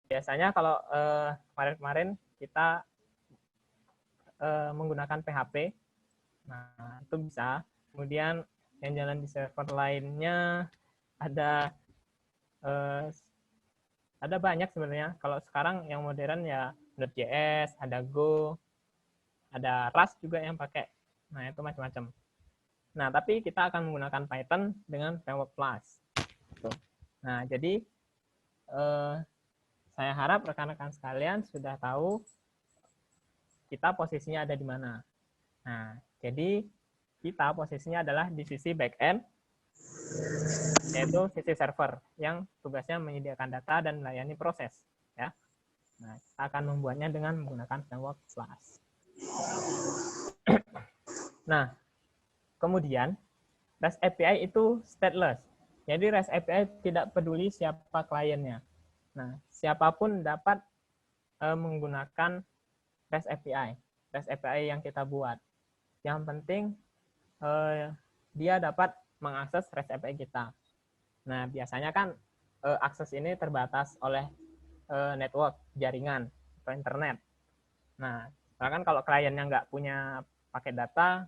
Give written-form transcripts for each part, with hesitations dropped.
biasanya kalau kemarin-kemarin kita menggunakan PHP, nah itu bisa. Kemudian yang jalan di server lainnya ada banyak sebenarnya. Kalau sekarang yang modern ya Node.js, ada Go, ada Rust juga yang pakai. Nah itu macam-macam. Nah tapi kita akan menggunakan Python dengan framework Flask. Nah jadi saya harap rekan-rekan sekalian sudah tahu kita posisinya ada di mana. Nah, jadi kita posisinya adalah di sisi back-end, yaitu sisi server, yang tugasnya menyediakan data dan melayani proses. Ya. Nah, kita akan membuatnya dengan menggunakan framework Flask. Nah, kemudian REST API itu stateless. Jadi REST API tidak peduli siapa kliennya. Nah, siapapun dapat menggunakan REST API. REST API yang kita buat. Yang penting dia dapat mengakses REST API kita. Nah, biasanya kan akses ini terbatas oleh network, jaringan, atau internet. Nah, kan kalau kliennya nggak punya paket data,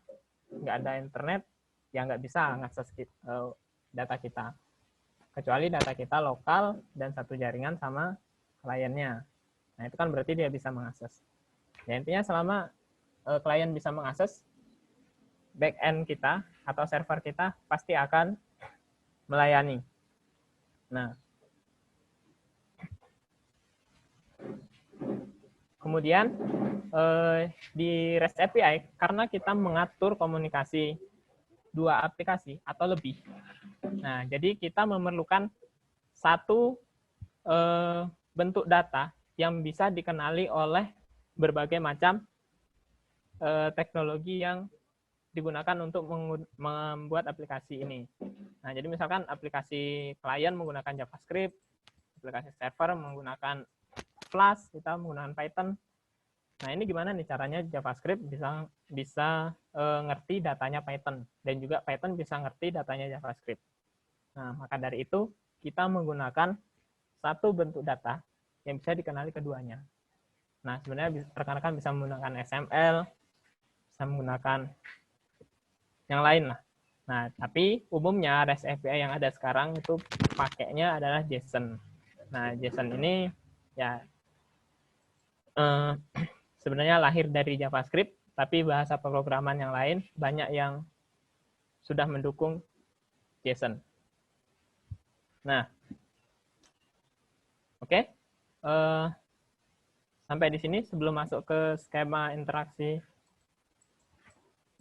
nggak ada internet, ya nggak bisa mengakses data kita. Kecuali data kita lokal dan satu jaringan sama kliennya. Nah, itu kan berarti dia bisa mengakses. Ya, intinya selama klien bisa mengakses, back-end kita atau server kita pasti akan melayani. Nah, kemudian di REST API, karena kita mengatur komunikasi dua aplikasi atau lebih, nah jadi kita memerlukan satu bentuk data yang bisa dikenali oleh berbagai macam teknologi yang digunakan untuk membuat aplikasi ini. Nah, jadi misalkan aplikasi klien menggunakan JavaScript, aplikasi server menggunakan Flask, kita menggunakan Python. Nah, ini gimana nih caranya JavaScript bisa ngerti datanya Python, dan juga Python bisa ngerti datanya JavaScript. Nah, maka dari itu kita menggunakan satu bentuk data yang bisa dikenali keduanya. Nah, sebenarnya rekan-rekan bisa menggunakan XML, bisa menggunakan yang lain lah. Nah, tapi umumnya REST API yang ada sekarang itu pakainya adalah JSON. Nah, JSON ini ya sebenarnya lahir dari JavaScript, tapi bahasa pemrograman yang lain banyak yang sudah mendukung JSON. Nah, oke. Sampai di sini sebelum masuk ke skema interaksi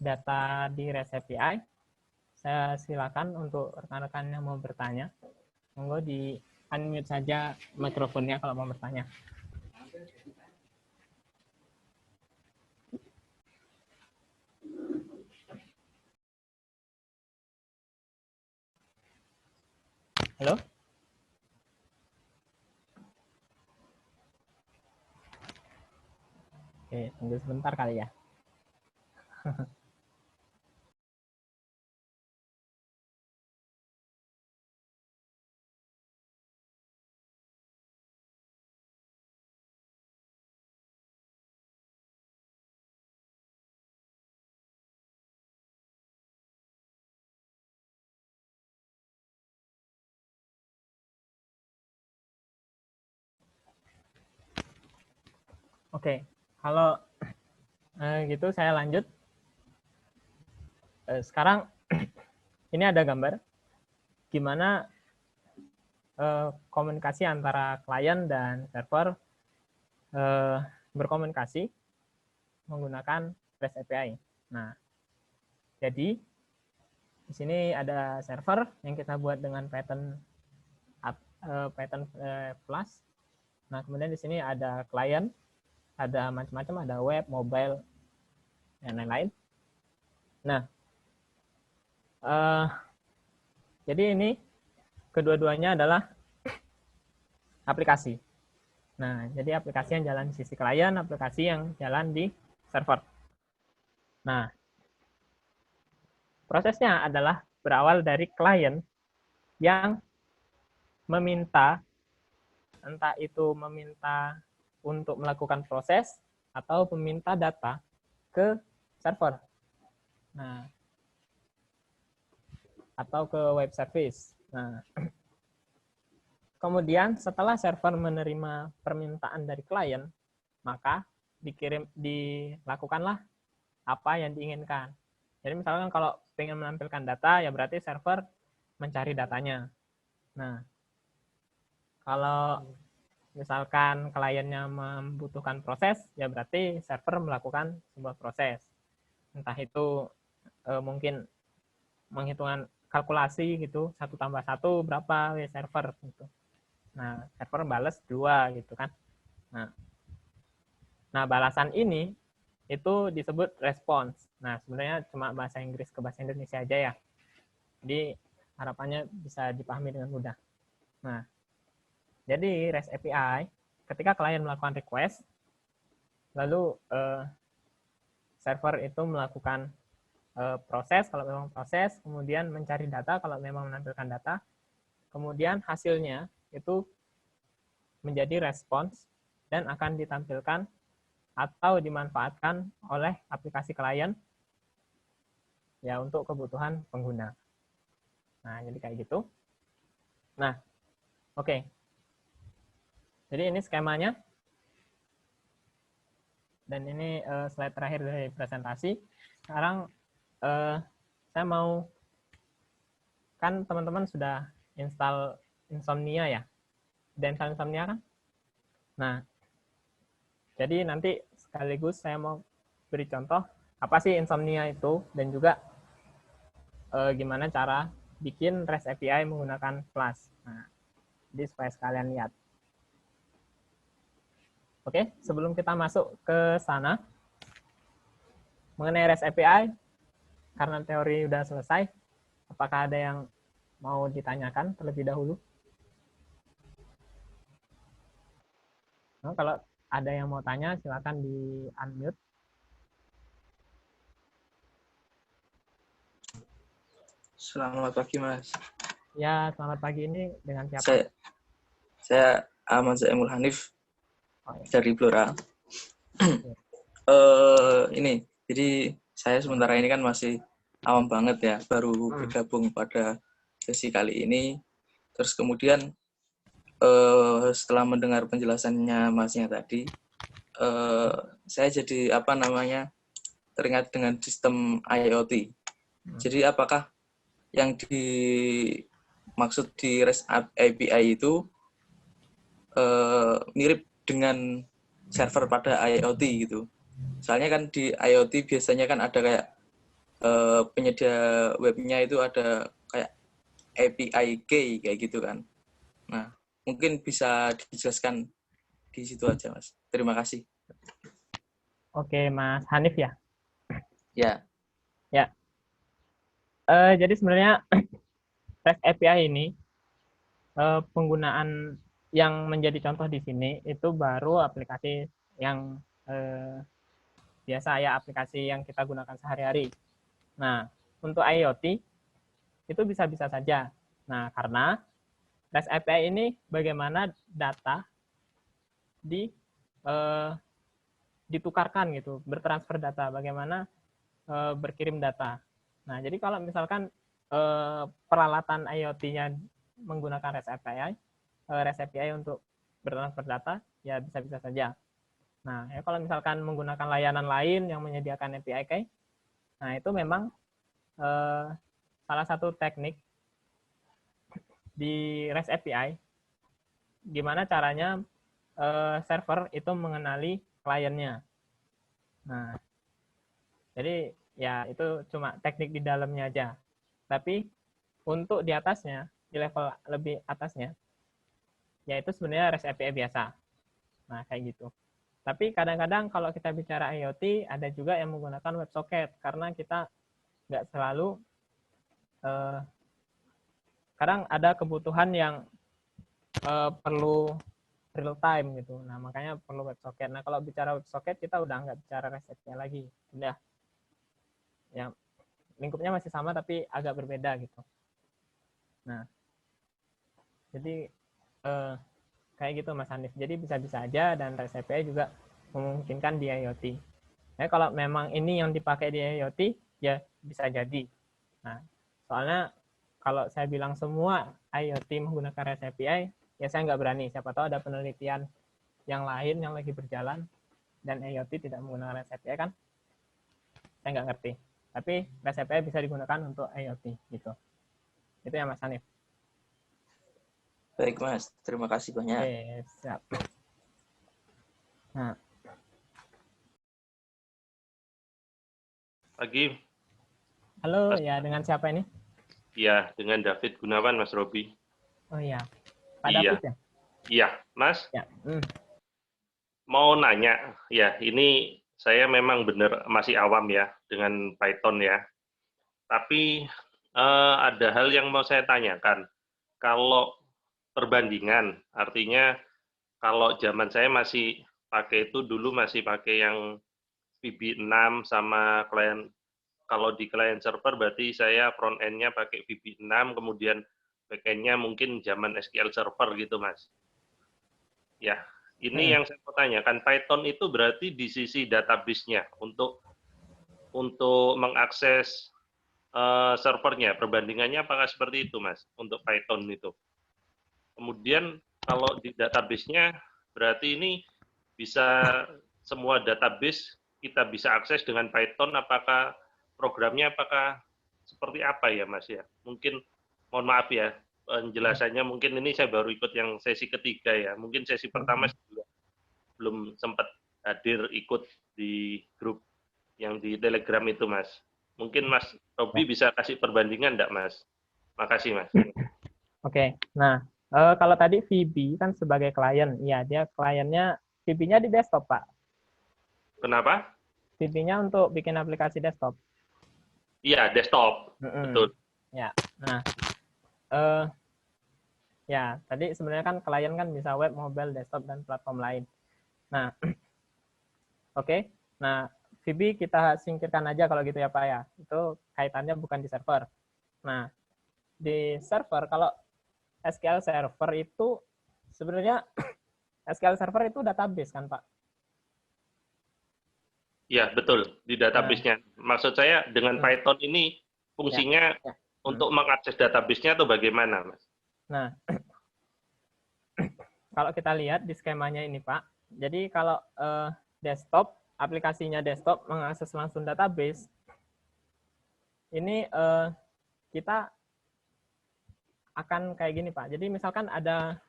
data di REST API, saya silakan untuk rekan-rekan yang mau bertanya. Monggo di unmute saja mikrofonnya kalau mau bertanya. Halo? Oke, tunggu sebentar kali ya. Oke, kalau gitu saya lanjut. Sekarang ini ada gambar gimana komunikasi antara klien dan server berkomunikasi menggunakan REST API. Nah, jadi di sini ada server yang kita buat dengan Python Flask. Nah, kemudian di sini ada klien, ada macam-macam, ada web, mobile, dan lain-lain. Nah, jadi ini kedua-duanya adalah aplikasi. Nah, jadi aplikasi yang jalan di sisi klien, aplikasi yang jalan di server. Nah, prosesnya adalah berawal dari klien yang meminta entah itu meminta untuk melakukan proses atau meminta data ke server. Nah, atau ke web service. Nah, kemudian setelah server menerima permintaan dari klien, maka dilakukanlah apa yang diinginkan. Jadi misalkan kalau ingin menampilkan data, ya berarti server mencari datanya. Nah, kalau misalkan kliennya membutuhkan proses, ya berarti server melakukan sebuah proses. Entah itu mungkin menghitungan kalkulasi gitu, 1 tambah 1 berapa server gitu. Nah, server balas 2 gitu kan. Nah, balasan ini itu disebut response. Nah, sebenarnya cuma bahasa Inggris ke bahasa Indonesia aja ya. Jadi harapannya bisa dipahami dengan mudah. Nah, jadi REST API ketika klien melakukan request, lalu server itu melakukan proses kalau memang proses, kemudian mencari data kalau memang menampilkan data, kemudian hasilnya itu menjadi respons dan akan ditampilkan atau dimanfaatkan oleh aplikasi klien ya untuk kebutuhan pengguna. Nah, jadi kayak gitu. Nah, oke. Jadi ini skemanya. Dan ini slide terakhir dari presentasi. Sekarang saya mau, kan teman-teman sudah install Insomnia ya? Sudah install Insomnia kan? Nah, jadi nanti sekaligus saya mau beri contoh apa sih Insomnia itu dan juga gimana cara bikin REST API menggunakan Flask. Nah, jadi supaya sekalian lihat. Oke, sebelum kita masuk ke sana, mengenai REST API, karena teori udah selesai, apakah ada yang mau ditanyakan terlebih dahulu? Nah, kalau ada yang mau tanya, silakan di unmute. Selamat pagi, Mas. Ya, selamat pagi. Ini dengan siapa? Saya Ahmad Zaimul Hanif dari Blora. Ini, jadi saya sementara ini kan masih awam banget ya, baru bergabung pada sesi kali ini. Terus kemudian setelah mendengar penjelasannya Masnya tadi, saya jadi teringat dengan sistem IoT. Jadi apakah yang dimaksud di REST API itu mirip dengan server pada IoT gitu? Soalnya kan di IoT biasanya kan ada kayak penyedia webnya itu ada kayak API key kayak gitu kan. Nah, mungkin bisa dijelaskan di situ aja, Mas. Terima kasih. Oke, Mas Hanif ya? Ya. Ya. Jadi sebenarnya REST API ini penggunaan yang menjadi contoh di sini itu baru aplikasi yang biasa ya, aplikasi yang kita gunakan sehari-hari. Nah, untuk IoT itu bisa-bisa saja. Nah, karena REST API ini bagaimana data ditukarkan gitu, bertransfer data, bagaimana berkirim data. Nah, jadi kalau misalkan peralatan IoT-nya menggunakan REST API untuk bertransfer data, ya bisa-bisa saja. Nah, ya kalau misalkan menggunakan layanan lain yang menyediakan API key, nah itu memang salah satu teknik di REST API, gimana caranya server itu mengenali kliennya. Nah, jadi ya itu cuma teknik di dalamnya aja. Tapi untuk di atasnya, di level lebih atasnya, yaitu sebenarnya REST API biasa. Nah, kayak gitu. Tapi kadang-kadang kalau kita bicara IoT, ada juga yang menggunakan WebSocket, karena kita nggak selalu, kadang ada kebutuhan yang perlu real time gitu. Nah, makanya perlu WebSocket. Nah, kalau bicara WebSocket, kita udah nggak bicara REST API lagi. Udah, ya lingkupnya masih sama, tapi agak berbeda gitu. Nah, jadi Kayak gitu Mas Hanif. Jadi bisa-bisa aja dan REST API juga memungkinkan di IoT. Nah, kalau memang ini yang dipakai di IoT, ya bisa jadi. Nah, soalnya kalau saya bilang semua IoT menggunakan REST API, ya saya nggak berani. Siapa tahu ada penelitian yang lain yang lagi berjalan dan IoT tidak menggunakan REST API kan, saya nggak ngerti. Tapi REST API bisa digunakan untuk IoT gitu. Itu ya Mas Hanif. Baik Mas, terima kasih banyak. Oke, siap. Nah, Pagi. halo, Mas. ya dengan siapa ini? Iya, dengan David Gunawan, Mas Robi. Oh iya, Pak Iya. David ya? Iya, Mas. Ya. Mau nanya, ya ini saya memang benar masih awam ya dengan Python ya. Tapi ada hal yang mau saya tanyakan. Kalau perbandingan, artinya kalau zaman saya masih pakai itu dulu masih pakai yang VB6 sama klien. Kalau di client server berarti saya front end-nya pakai VB6, kemudian back end-nya mungkin zaman SQL Server gitu, Mas. Ya, ini yang saya mau tanyakan, Python itu berarti di sisi database-nya untuk mengakses servernya, perbandingannya apakah seperti itu, Mas, untuk Python itu? Kemudian kalau di database-nya berarti ini bisa semua database kita bisa akses dengan Python, apakah programnya apakah seperti apa ya Mas ya? Mungkin mohon maaf ya, penjelasannya mungkin ini saya baru ikut yang sesi ketiga ya. Mungkin sesi pertama juga belum sempat hadir ikut di grup yang di Telegram itu Mas. Mungkin Mas Robi bisa kasih perbandingan enggak Mas? Makasih Mas. Oke, nah kalau tadi VB kan sebagai klien, ya dia kliennya VB-nya di desktop Pak. Kenapa? VB-nya untuk bikin aplikasi desktop. Iya, desktop. Betul. Ya, nah ya tadi sebenarnya kan klien kan bisa web, mobile, desktop dan platform lain. Nah, oke. Nah, VB kita singkirkan aja kalau gitu ya Pak ya. Itu kaitannya bukan di server. Nah, di server kalau SQL Server itu sebenarnya SQL Server itu database kan Pak? Ya, betul. Di database-nya. Maksud saya dengan Python ini fungsinya untuk mengakses database-nya atau bagaimana, Mas? Nah, kalau kita lihat di skemanya ini, Pak. Jadi kalau desktop, aplikasinya desktop mengakses langsung database, ini kita akan kayak gini, Pak. Jadi misalkan ada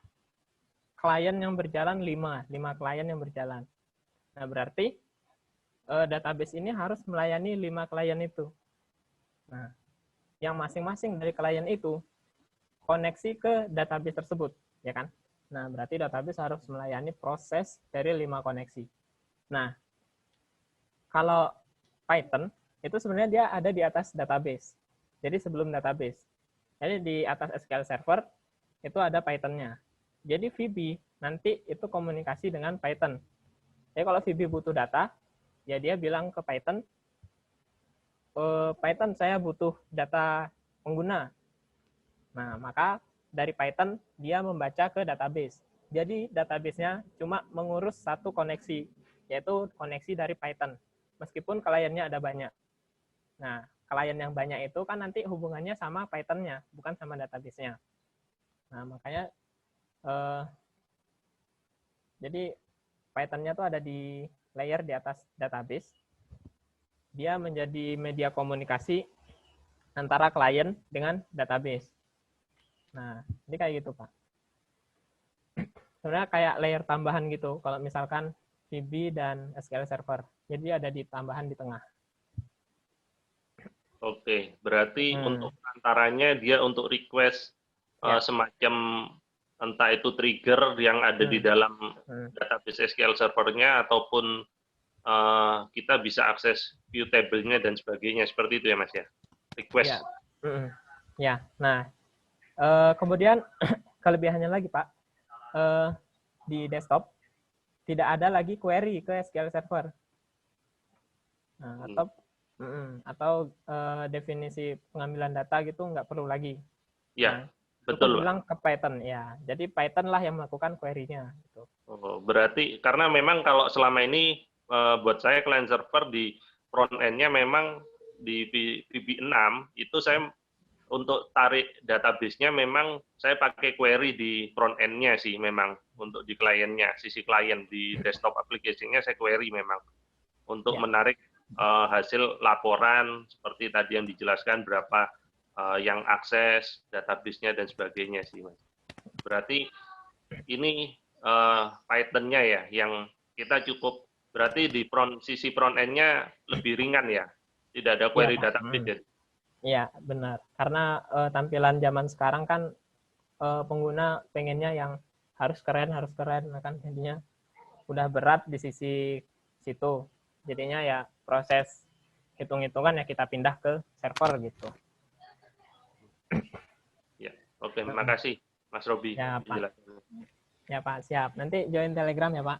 klien yang berjalan 5 klien yang berjalan. Nah, berarti database ini harus melayani 5 klien itu. Nah, yang masing-masing dari klien itu koneksi ke database tersebut, ya kan? Nah, berarti database harus melayani proses dari 5 koneksi. Nah, kalau Python, itu sebenarnya dia ada di atas database. Jadi sebelum database. Jadi di atas SQL Server, itu ada Python-nya. Jadi VB nanti itu komunikasi dengan Python. Jadi kalau VB butuh data, ya dia bilang ke Python, Python saya butuh data pengguna. Nah, maka dari Python dia membaca ke database. Jadi database-nya cuma mengurus satu koneksi, yaitu koneksi dari Python. Meskipun kliennya ada banyak. Nah, klien yang banyak itu kan nanti hubungannya sama Python-nya, bukan sama database-nya. Nah, makanya jadi Python-nya tuh ada di layer di atas database. Dia menjadi media komunikasi antara klien dengan database. Nah, ini kayak gitu, Pak. Sebenarnya kayak layer tambahan gitu, kalau misalkan VB dan SQL Server. Jadi ada di tambahan di tengah. Oke, berarti untuk antaranya dia untuk request semacam entah itu trigger yang ada di dalam database SQL Server-nya ataupun kita bisa akses view table-nya dan sebagainya. Seperti itu ya, Mas ya? Request. Ya, nah kemudian kelebihannya lagi Pak, di desktop tidak ada lagi query ke SQL Server. Nah, atau definisi pengambilan data gitu nggak perlu lagi. Ya. Betul, Pak. bilang ke Python ya. Jadi Python lah yang melakukan query-nya gitu. Oh, berarti karena memang kalau selama ini buat saya client server di front end-nya memang di VB6 itu saya untuk tarik database-nya memang saya pakai query di front end-nya sih memang untuk di kliennya, sisi klien di desktop application-nya saya query memang untuk menarik hasil laporan seperti tadi yang dijelaskan berapa yang akses database-nya dan sebagainya sih, Mas. Berarti ini Python-nya ya yang kita cukup berarti di sisi front end-nya lebih ringan ya, tidak ada query database ya. Iya, benar. Karena tampilan zaman sekarang kan pengguna pengennya yang harus keren, nah kan jadinya udah berat di sisi situ. Jadinya ya proses hitung-hitungan ya kita pindah ke server gitu. Ya, oke, makasih Mas Robi. Ya, Pak. Ya, Pak, siap. Nanti join Telegram ya, Pak.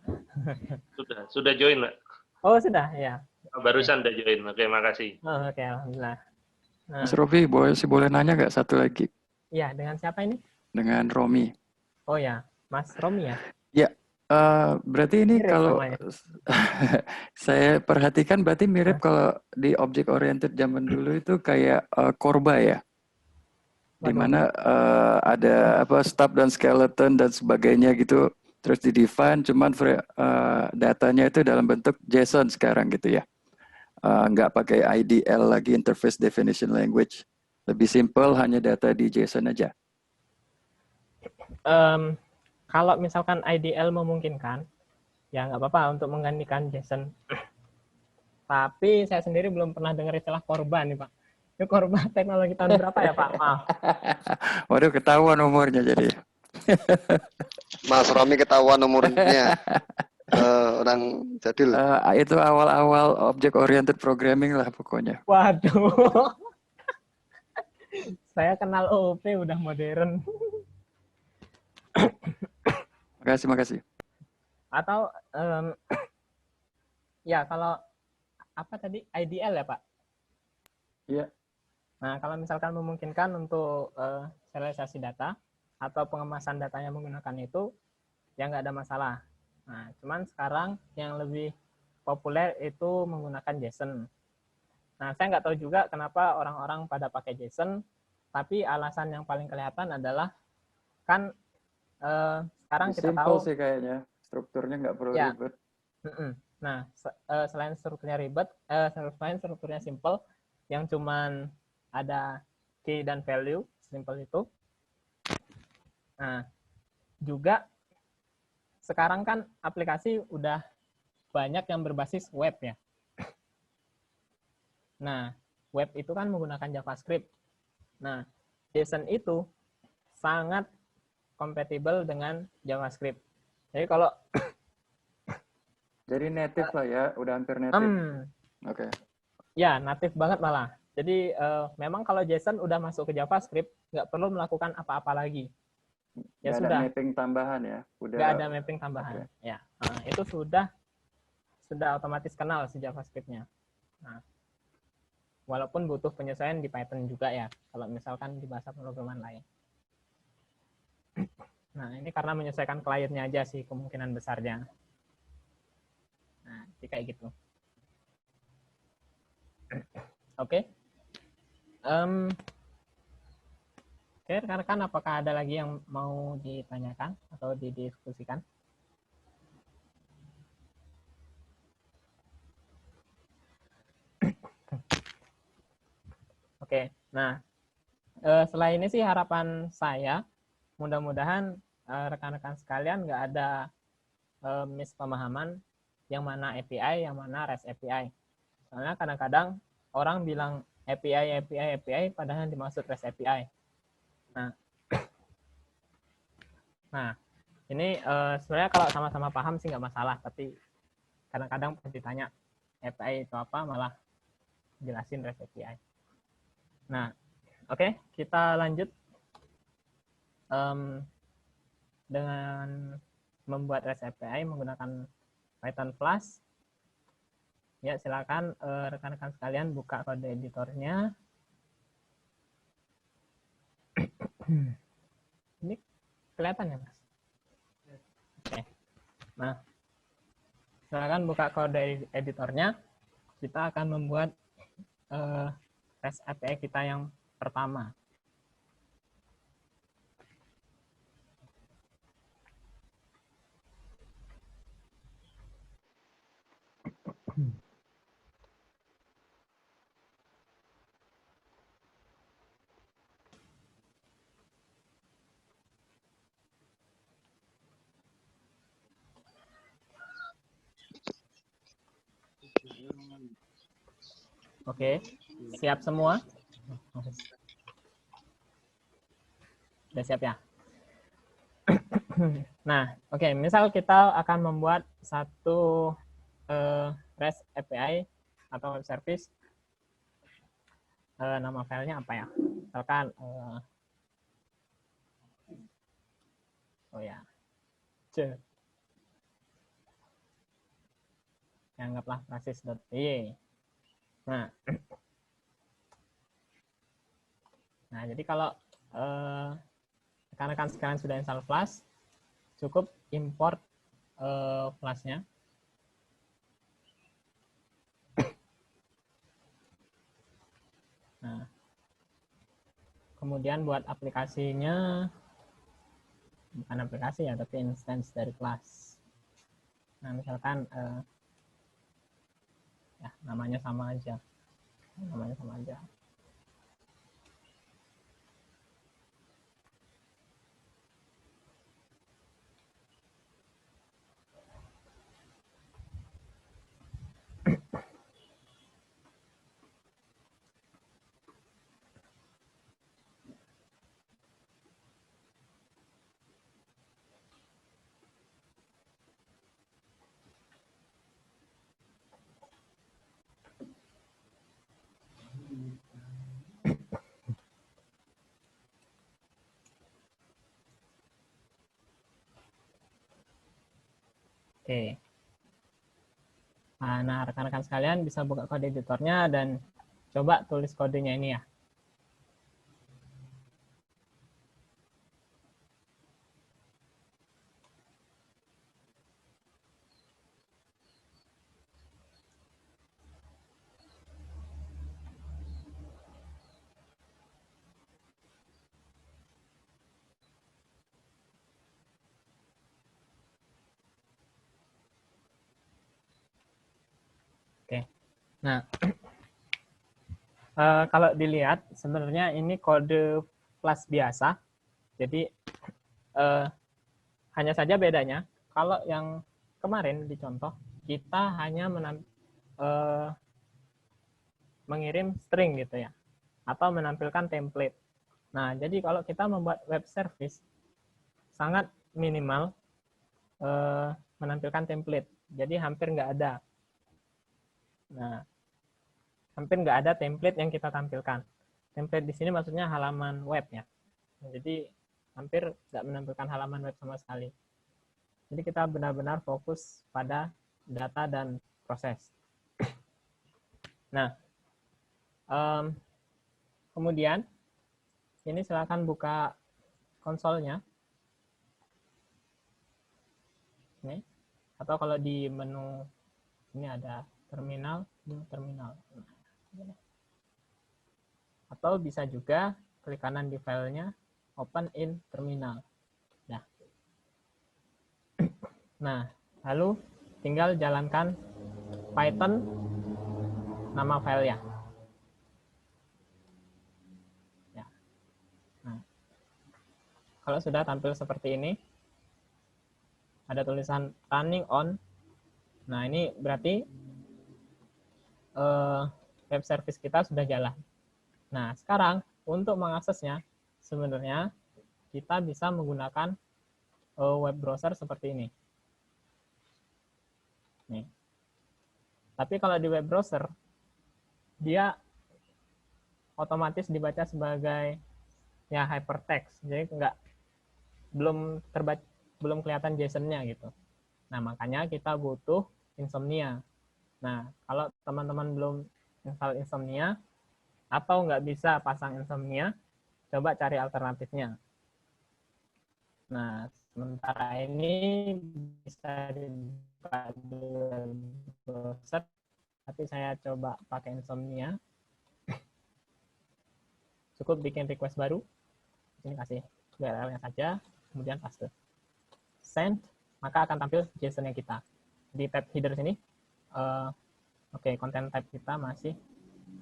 Sudah join, Pak. Oh, sudah, ya. Barusan udah join. Oke, makasih. Oh, oke, alhamdulillah. Nah. Mas Robi, boleh nanya nggak satu lagi? Iya, dengan siapa ini? Dengan Romi. Oh ya, Mas Romi ya? Ya, berarti ini mirip kalau saya perhatikan berarti mirip kalau di object oriented zaman dulu itu kayak Korba ya? Di mana ada stub dan skeleton dan sebagainya gitu, terus di-define, cuman datanya itu dalam bentuk JSON sekarang gitu ya. Nggak pakai IDL lagi, Interface Definition Language. Lebih simple, hanya data di JSON aja. Kalau misalkan IDL memungkinkan, ya nggak apa-apa untuk menggantikan JSON. Tapi saya sendiri belum pernah dengar istilah korban nih, Pak. Itu korban teknologi tahun berapa ya, Pak? Maaf. Waduh, ketahuan umurnya jadi. Mas Romi ketahuan umurnya. Orang jadul. Itu awal-awal object oriented programming lah pokoknya. Waduh. Saya kenal OOP udah modern. Makasih. Atau ya kalau apa tadi IDL ya, Pak? Iya. Nah, kalau misalkan memungkinkan untuk serialisasi data atau pengemasan datanya menggunakan itu, ya nggak ada masalah. Nah, cuman sekarang yang lebih populer itu menggunakan JSON. Nah, saya nggak tahu juga kenapa orang-orang pada pakai JSON, tapi alasan yang paling kelihatan adalah kan sekarang kita tahu sih kayaknya strukturnya nggak perlu ribet. Nah, selain strukturnya ribet, selain strukturnya simple, yang cuman ada key dan value, simple itu. Nah, juga sekarang kan aplikasi udah banyak yang berbasis web ya. Nah, web itu kan menggunakan JavaScript. Nah, JSON itu sangat kompatibel dengan JavaScript. Jadi kalau jadi native lah ya, udah hampir native. Oke. Ya, native banget malah. Jadi memang kalau JSON udah masuk ke JavaScript, nggak perlu melakukan apa-apa lagi. Ya nggak sudah. ada mapping tambahan ya. Nggak ada mapping tambahan. Okay. Ya, itu sudah otomatis kenal si JavaScript-nya. Nah, walaupun butuh penyesuaian di Python juga ya, kalau misalkan di bahasa pemrograman lain. Nah, ini karena menyesuaikan kliennya aja sih kemungkinan besarnya. Nah, kayak gitu. Oke. Oke, rekan-rekan, apakah ada lagi yang mau ditanyakan atau didiskusikan? Oke, nah setelah ini sih harapan saya, mudah-mudahan rekan-rekan sekalian nggak ada mispemahaman yang mana API, yang mana REST API. Soalnya kadang-kadang orang bilang API, padahal dimaksud REST API. Nah, ini sebenarnya kalau sama-sama paham sih nggak masalah, tapi kadang-kadang pas ditanya API itu apa, malah jelasin REST API. Nah, oke, kita lanjut dengan membuat REST API menggunakan Python Flash. Ya, silakan rekan-rekan sekalian buka kode editornya. Ini kelihatan ya, Mas? Oke. Nah, silakan buka kode editornya. Kita akan membuat REST API kita yang pertama. Oke, siap semua? Sudah siap ya? Nah, oke, misal kita akan membuat satu REST API atau web service. Nama filenya apa ya? Misalkan, oh ya, anggaplah praxis.py. Nah, jadi kalau rekan-rekan sekalian sudah install Flash, cukup import Flash-nya. Nah, kemudian buat aplikasinya, bukan aplikasi ya, tapi instance dari kelas. Nah, misalkan ya namanya sama aja. Oke. Nah, rekan-rekan sekalian bisa buka kode editornya dan coba tulis kodenya ini ya. Oke. Nah, kalau dilihat sebenarnya ini kode Flash biasa. Jadi hanya saja bedanya kalau yang kemarin dicontoh kita hanya mengirim string gitu ya, atau menampilkan template. Nah, jadi kalau kita membuat web service sangat minimal menampilkan template. Jadi hampir nggak ada. Nah, hampir nggak ada template yang kita tampilkan. Template di sini maksudnya halaman web ya. Nah, jadi hampir nggak menampilkan halaman web sama sekali. Jadi kita benar-benar fokus pada data dan proses. Nah, kemudian ini silakan buka konsolnya. Ini. Atau kalau di menu ini ada terminal. Atau bisa juga klik kanan di filenya, open in terminal. Nah, lalu tinggal jalankan Python nama filenya. Ya. Nah, kalau sudah tampil seperti ini, ada tulisan running on. Nah, ini berarti web service kita sudah jalan. Nah, sekarang untuk mengaksesnya, sebenarnya kita bisa menggunakan web browser seperti ini. Nih. Tapi kalau di web browser, dia otomatis dibaca sebagai ya hypertext, jadi belum kelihatan JSON-nya gitu. Nah, makanya kita butuh Insomnia. Nah, kalau teman-teman belum install Insomnia atau nggak bisa pasang Insomnia, coba cari alternatifnya. Nah, sementara ini bisa dibuka di browser, tapi saya coba pakai Insomnia. Cukup bikin request baru. Ini kasih URL-nya saja, kemudian paste. Send, maka akan tampil JSON-nya kita. Di tab header sini, oke, content type kita masih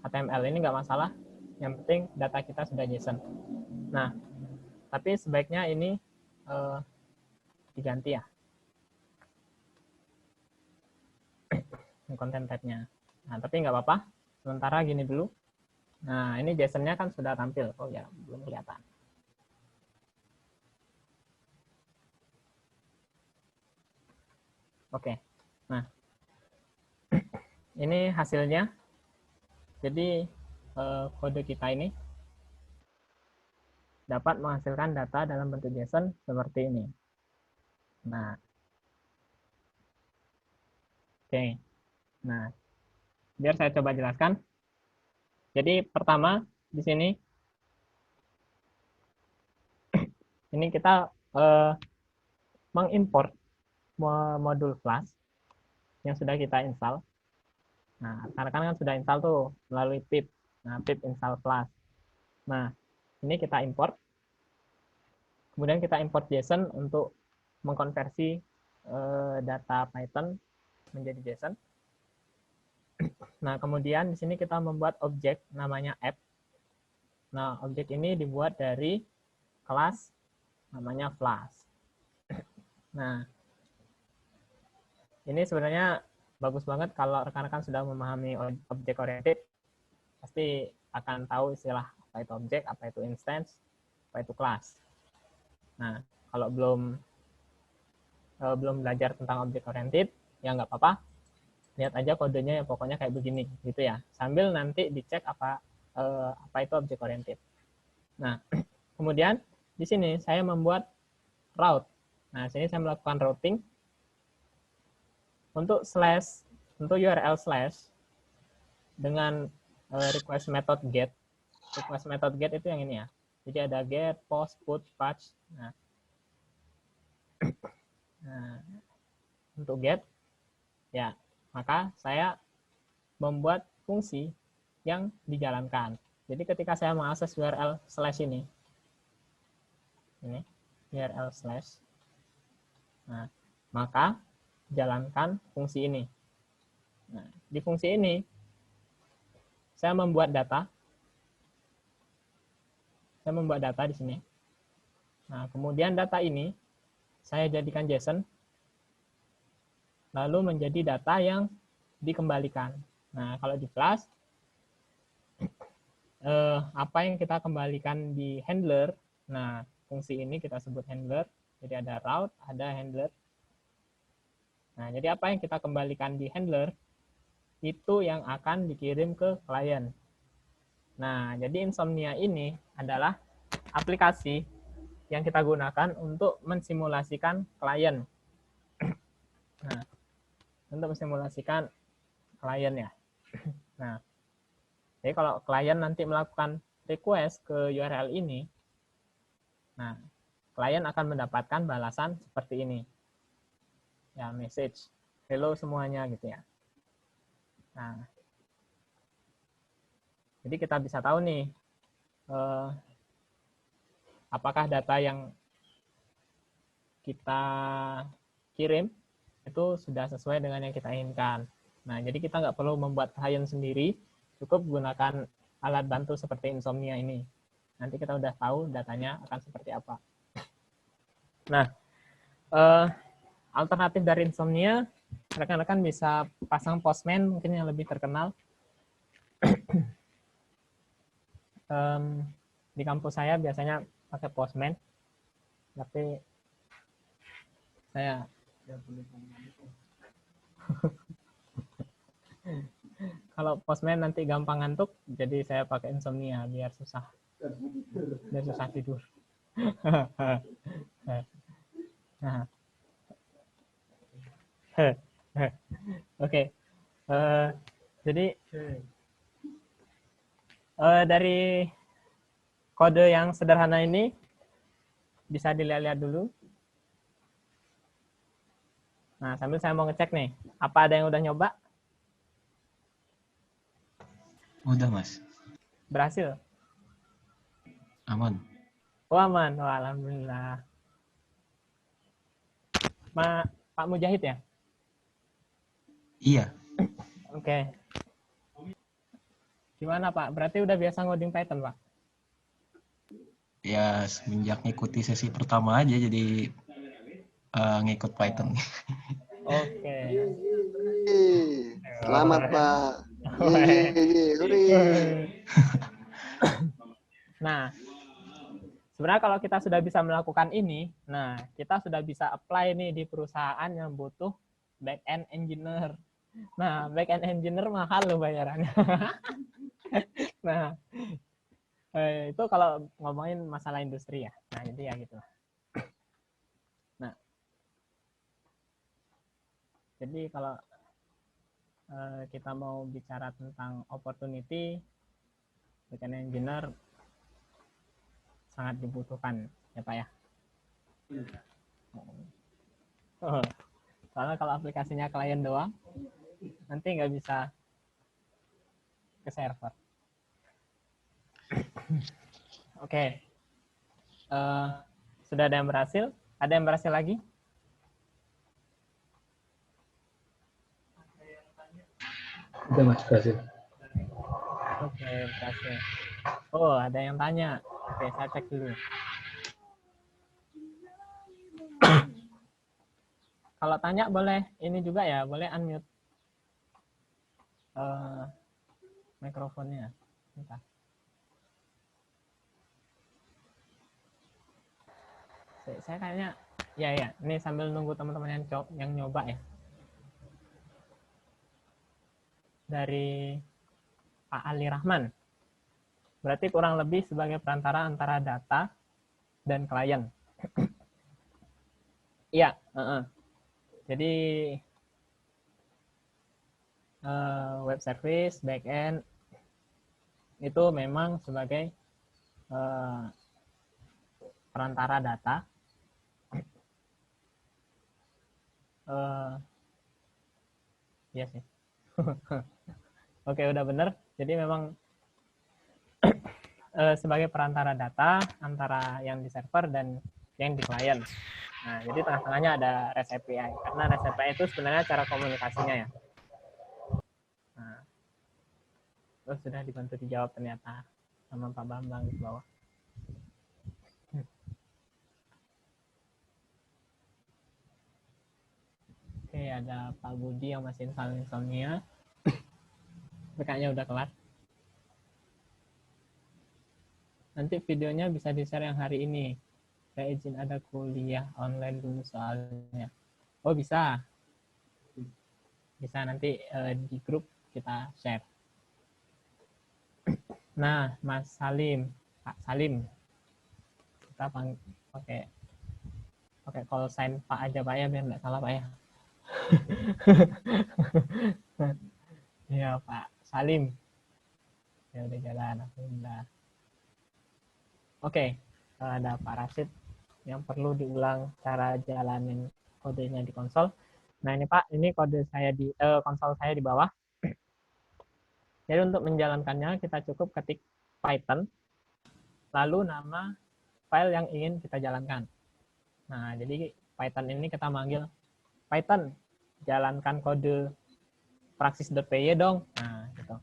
HTML. Ini nggak masalah, yang penting data kita sudah JSON. Nah, tapi sebaiknya ini diganti ya. Content type-nya. Nah, tapi nggak apa-apa. Sementara gini dulu. Nah, ini JSON-nya kan sudah tampil. Oh ya, belum kelihatan. Oke. Nah, ini hasilnya. Jadi, kode kita ini dapat menghasilkan data dalam bentuk JSON seperti ini. Nah, oke. Nah, biar saya coba jelaskan. Jadi pertama di sini ini kita mengimport modul Flash yang sudah kita install. Nah, karena kan sudah install tuh melalui pip. Nah, pip install Flash. Nah, ini kita import. Kemudian kita import JSON untuk mengkonversi data Python menjadi JSON. Nah, kemudian di sini kita membuat objek namanya app. Nah, objek ini dibuat dari kelas namanya Flash. Nah, ini sebenarnya bagus banget kalau rekan-rekan sudah memahami objek oriented, pasti akan tahu istilah apa itu objek, apa itu instance, apa itu kelas. Nah, kalau belum belajar tentang objek oriented, ya nggak apa-apa, lihat aja kodenya yang pokoknya kayak begini, gitu ya. Sambil nanti dicek apa itu objek oriented. Nah, kemudian di sini saya membuat route. Nah, sini saya melakukan routing untuk URL slash dengan request method get. Request method get itu yang ini ya. Jadi ada get, post, put, patch. Nah, untuk get, ya, maka saya membuat fungsi yang dijalankan. Jadi ketika saya mengakses URL slash ini URL slash, nah, maka jalankan fungsi ini. Nah, di fungsi ini saya membuat data. Saya membuat data di sini. Nah, kemudian data ini saya jadikan JSON, lalu menjadi data yang dikembalikan. Nah, kalau di Flash, apa yang kita kembalikan di handler, nah, fungsi ini kita sebut handler. Jadi ada route, ada handler. Nah, jadi apa yang kita kembalikan di handler, itu yang akan dikirim ke klien. Nah, jadi Insomnia ini adalah aplikasi yang kita gunakan untuk mensimulasikan klien. Nah, untuk mensimulasikan klien ya. Nah, jadi kalau klien nanti melakukan request ke URL ini, nah, klien akan mendapatkan balasan seperti ini. Ya, message, hello semuanya gitu ya. Nah, jadi kita bisa tahu nih, apakah data yang kita kirim itu sudah sesuai dengan yang kita inginkan. Nah, jadi kita nggak perlu membuat klien sendiri, cukup gunakan alat bantu seperti Insomnia ini. Nanti kita udah tahu datanya akan seperti apa. Nah, alternatif dari Insomnia, rekan-rekan bisa pasang Postman mungkin yang lebih terkenal. Di kampus saya biasanya pakai Postman, tapi saya kalau Postman nanti gampang ngantuk, jadi saya pakai Insomnia biar susah tidur. Nah. Oke. Jadi dari kode yang sederhana ini bisa dilihat-lihat dulu. Nah, sambil saya mau ngecek nih, apa ada yang udah nyoba? Udah, Mas. Berhasil? Aman. Oh, aman. Wah, alhamdulillah. Pak Mujahid ya? Iya. Oke. Gimana, Pak? Berarti udah biasa ngoding Python, Pak? Ya, semenjak ngikuti sesi pertama aja jadi ngikut Python. Oke. Selamat, Pak. Hore. Nah, sebenarnya kalau kita sudah bisa melakukan ini, nah kita sudah bisa apply nih di perusahaan yang butuh back-end engineer. Nah, back-end engineer mahal loh bayarannya. Nah, itu kalau ngomongin masalah industri ya. Nah, jadi ya gitu. Nah, jadi kalau kita mau bicara tentang opportunity, back-end engineer sangat dibutuhkan, ya Pak ya. Soalnya kalau aplikasinya klien doang, nanti nggak bisa ke server. Oke. Sudah ada yang berhasil? Ada yang berhasil lagi? Udah Mas, berhasil. Oke, berhasil. Oh, ada yang tanya. Oke, saya cek dulu. Kalau tanya boleh ini juga ya, boleh unmute mikrofonnya. Bentar. Saya kayaknya, ya, ini sambil nunggu teman-teman yang nyoba ya. Dari Pak Ali Rahman. Berarti kurang lebih sebagai perantara antara data dan klien. Iya. Jadi web service, backend itu memang sebagai perantara data. Iya sih. Oke, udah benar. Jadi memang sebagai perantara data antara yang di server dan yang di klien. Nah, jadi tengah-tengahnya ada REST API. Karena REST API itu sebenarnya cara komunikasinya ya. Nah, terus sudah dibantu dijawab ternyata sama Pak Bambang di bawah. Oke, ada Pak Budi yang masih insomnia. PK-nya udah kelar. Nanti videonya bisa di-share yang hari ini. Saya izin ada kuliah online dulu soalnya. Oh, bisa. Bisa nanti di grup kita share. Nah, Mas Salim, Pak Salim. Kita pakai call sign Pak aja Pak ya, biar nggak salah Pak ya. Iya, Pak Salim. Ya udah jalan, alhamdulillah. Oke, ada Pak Rashid yang perlu diulang cara jalanin kodenya di konsol. Nah ini Pak, ini kode saya di konsol saya di bawah. Jadi untuk menjalankannya kita cukup ketik Python, lalu nama file yang ingin kita jalankan. Nah jadi Python ini kita manggil Python, jalankan kode praxis.py dong. Nah gitu.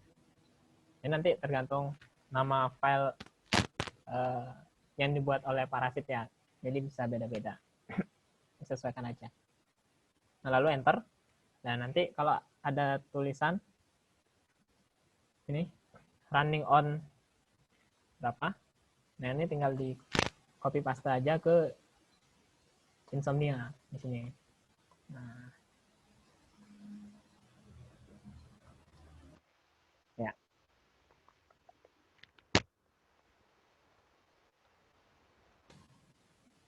Ini nanti tergantung nama file yang dibuat oleh Pak Rashid ya. Jadi bisa beda-beda. Disesuaikan aja. Nah, lalu enter. Dan nanti kalau ada tulisan ini running on berapa? Nah, ini tinggal di copy paste aja ke insomnia di sini. Nah. Ya.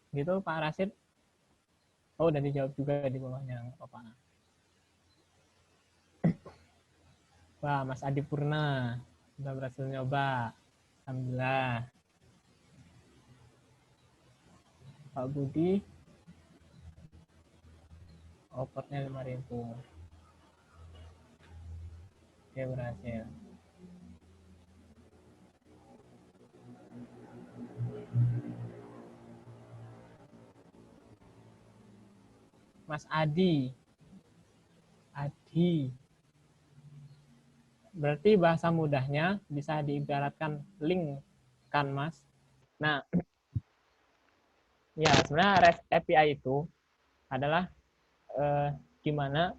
Gitu Pak Rashid. Oh, udah dijawab juga di bawahnya, Bapak. Wah, Mas Adi Purna udah berhasil nyoba. Alhamdulillah. Pak Budi. Outputnya 5.000. Oke, berhasil. Mas Adi. Berarti bahasa mudahnya bisa diibaratkan link kan, Mas? Nah, ya sebenarnya REST API itu adalah gimana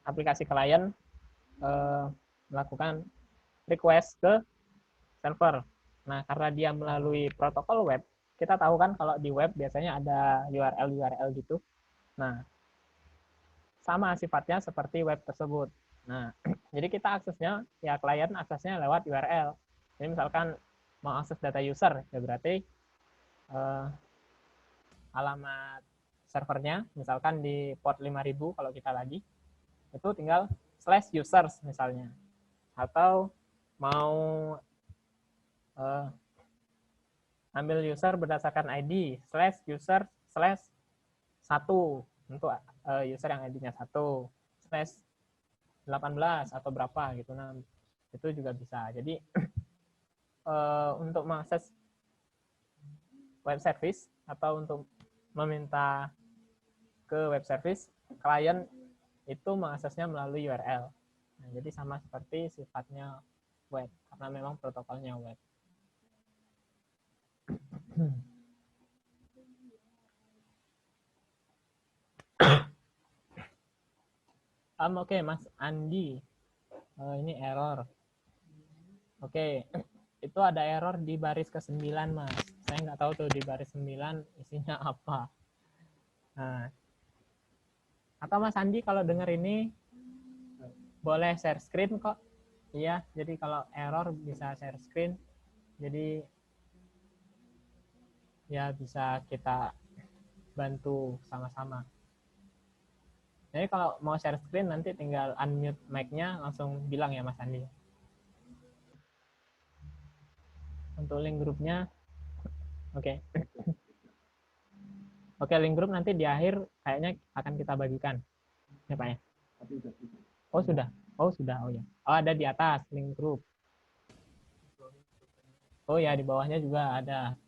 aplikasi klien melakukan request ke server. Nah, karena dia melalui protokol web, kita tahu kan kalau di web biasanya ada URL gitu. Nah, sama sifatnya seperti web tersebut. Nah, jadi kita aksesnya, ya klien aksesnya lewat URL. Jadi misalkan mau akses data user, ya berarti alamat servernya, misalkan di port 5000 kalau kita lagi, itu tinggal /users misalnya. Atau mau ambil user berdasarkan ID, /user/1 untuk user yang ID-nya 1, /18 atau berapa gitu. Nah, itu juga bisa. Jadi untuk mengakses web service atau untuk meminta ke web service, klien itu mengaksesnya melalui URL. Nah, jadi sama seperti sifatnya web, karena memang protokolnya web. Oke, Mas Andi. Ini error. Oke, itu ada error di baris ke-9, Mas. Saya nggak tahu tuh di baris 9 isinya apa. Nah, atau Mas Andi kalau dengar ini boleh share screen kok. Iya, jadi kalau error bisa share screen. Jadi ya bisa kita bantu sama-sama. Jadi kalau mau share screen nanti tinggal unmute mic-nya, langsung bilang ya Mas Andi. Untuk link grupnya, oke. Oke, link grup nanti di akhir kayaknya akan kita bagikan. Ya Pak ya? Oh sudah, oh ya. Oh ada di atas link grup. Oh ya, di bawahnya juga ada.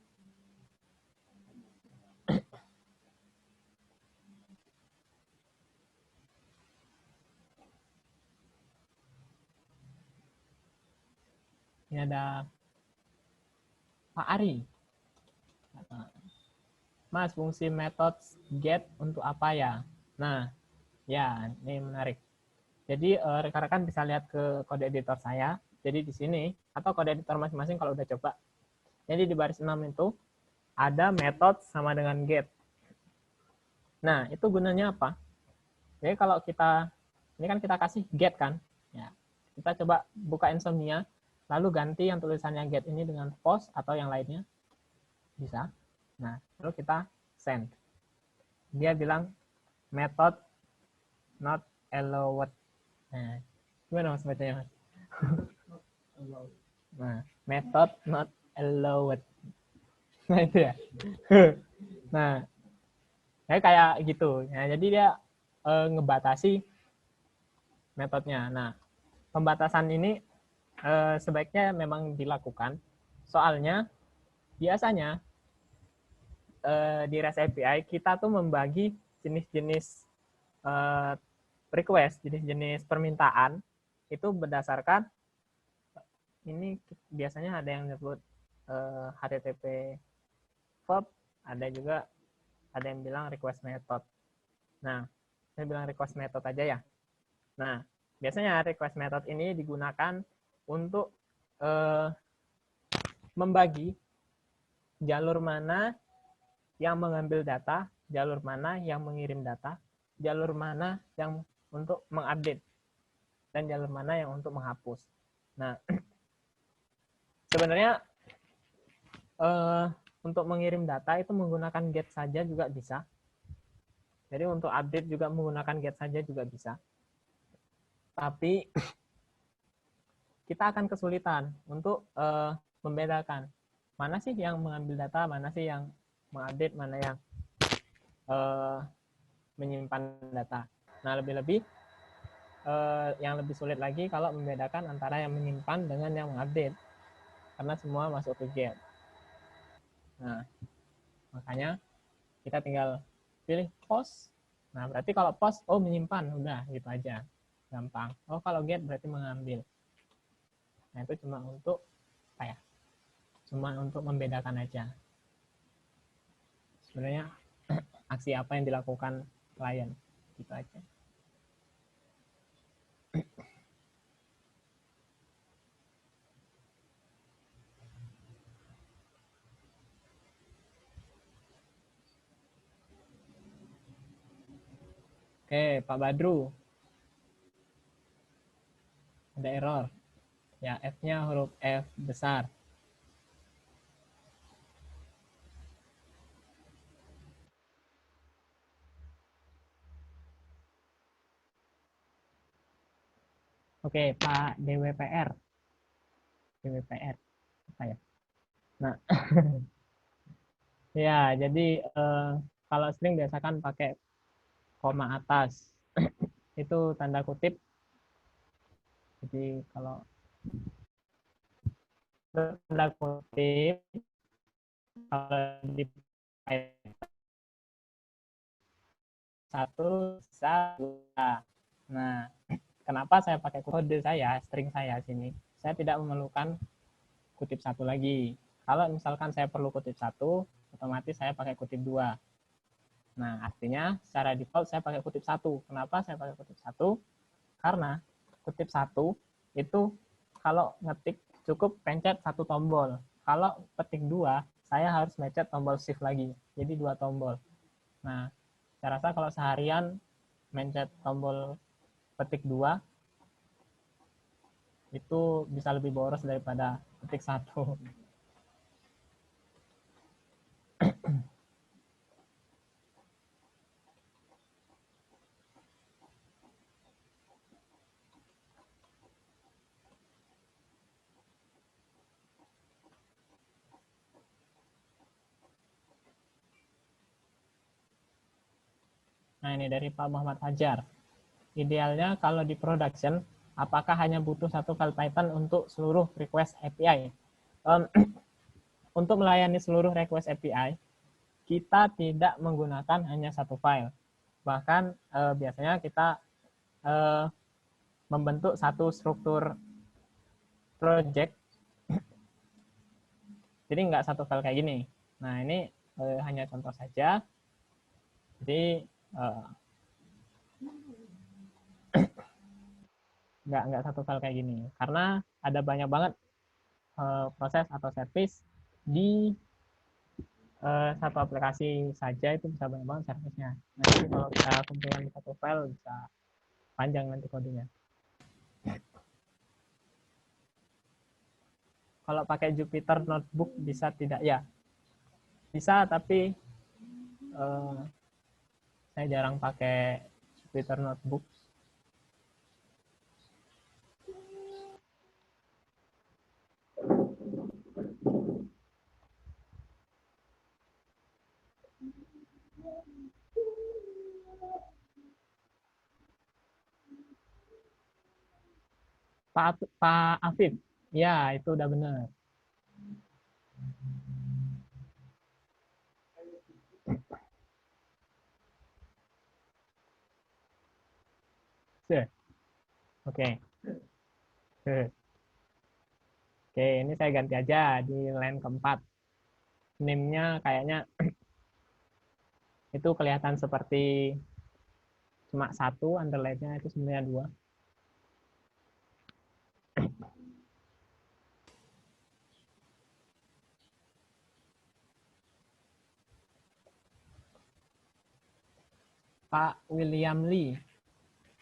Ini ada Pak Ari. Mas, fungsi method get untuk apa ya? Nah, ya ini menarik. Jadi rekan-rekan bisa lihat ke kode editor saya. Jadi di sini, atau kode editor masing-masing kalau udah coba. Jadi di baris 6 itu ada method sama dengan get. Nah, itu gunanya apa? Jadi kalau kita, ini kan kita kasih get kan? Ya, kita coba buka Insomnia, lalu ganti yang tulisannya get ini dengan post atau yang lainnya. Bisa. Nah, lalu kita send. Dia bilang method not allowed. Nah, gimana Mas bacanya, Mas? Nah, method not allowed. Nah, itu ya. Nah, kayak gitu. Nah, jadi dia ngebatasi metodenya. Nah, pembatasan ini sebaiknya memang dilakukan. Soalnya biasanya di REST API kita tuh membagi jenis-jenis request, jenis-jenis permintaan itu berdasarkan ini biasanya ada yang nyebut HTTP verb, ada yang bilang request method. Nah, saya bilang request method aja ya. Nah, biasanya request method ini digunakan untuk membagi jalur mana yang mengambil data, jalur mana yang mengirim data, jalur mana yang untuk mengupdate, dan jalur mana yang untuk menghapus. Nah, sebenarnya untuk mengirim data itu menggunakan get saja juga bisa. Jadi untuk update juga menggunakan get saja juga bisa. Tapi kita akan kesulitan untuk membedakan mana sih yang mengambil data, mana sih yang mengupdate, mana yang menyimpan data. Nah, lebih-lebih yang lebih sulit lagi kalau membedakan antara yang menyimpan dengan yang mengupdate, karena semua masuk ke get. Nah, makanya kita tinggal pilih post. Nah, berarti kalau post, oh menyimpan, udah gitu aja, gampang. Oh kalau get berarti mengambil. Nah, itu cuma untuk apa ya? Cuma untuk membedakan aja. Sebenarnya aksi apa yang dilakukan klien, gitu aja. Oke, Pak Badru. Ada error. Ya, F-nya huruf F besar. Oke, Pak DWPR. DWPR. Apa ya? Nah, ya, jadi kalau string biasakan pakai koma atas. Itu tanda kutip. Jadi kalau tanda kutip, kalau di satu bisa. Nah, kenapa saya pakai kode saya, string saya sini? Saya tidak memerlukan kutip satu lagi. Kalau misalkan saya perlu kutip satu, otomatis saya pakai kutip dua. Nah, artinya secara default saya pakai kutip satu. Kenapa saya pakai kutip satu? Karena kutip satu itu kalau ngetik cukup pencet satu tombol. Kalau petik dua, saya harus mencet tombol shift lagi. Jadi dua tombol. Nah, saya rasa kalau seharian mencet tombol petik dua, itu bisa lebih boros daripada petik satu. Nah, ini dari Pak Muhammad Fajar. Idealnya kalau di production, apakah hanya butuh satu file Python untuk seluruh request API? Untuk melayani seluruh request API, kita tidak menggunakan hanya satu file. Bahkan biasanya kita membentuk satu struktur project. Jadi nggak satu file kayak gini. Nah, ini hanya contoh saja. Jadi nggak satu file kayak gini, karena ada banyak banget proses atau service di satu aplikasi saja, itu bisa banyak banget servisnya. Nanti kalau kita kumpulkan di satu file bisa panjang nanti kodenya. Kalau pakai Jupyter Notebook bisa tidak? Ya, bisa, tapi saya jarang pakai Jupyter Notebook. Pak Afif, ya itu udah benar. Oke. Oke, ini saya ganti aja di line keempat. Name-nya kayaknya itu kelihatan seperti cuma satu, underline-nya itu sebenarnya dua. Pak William Lee.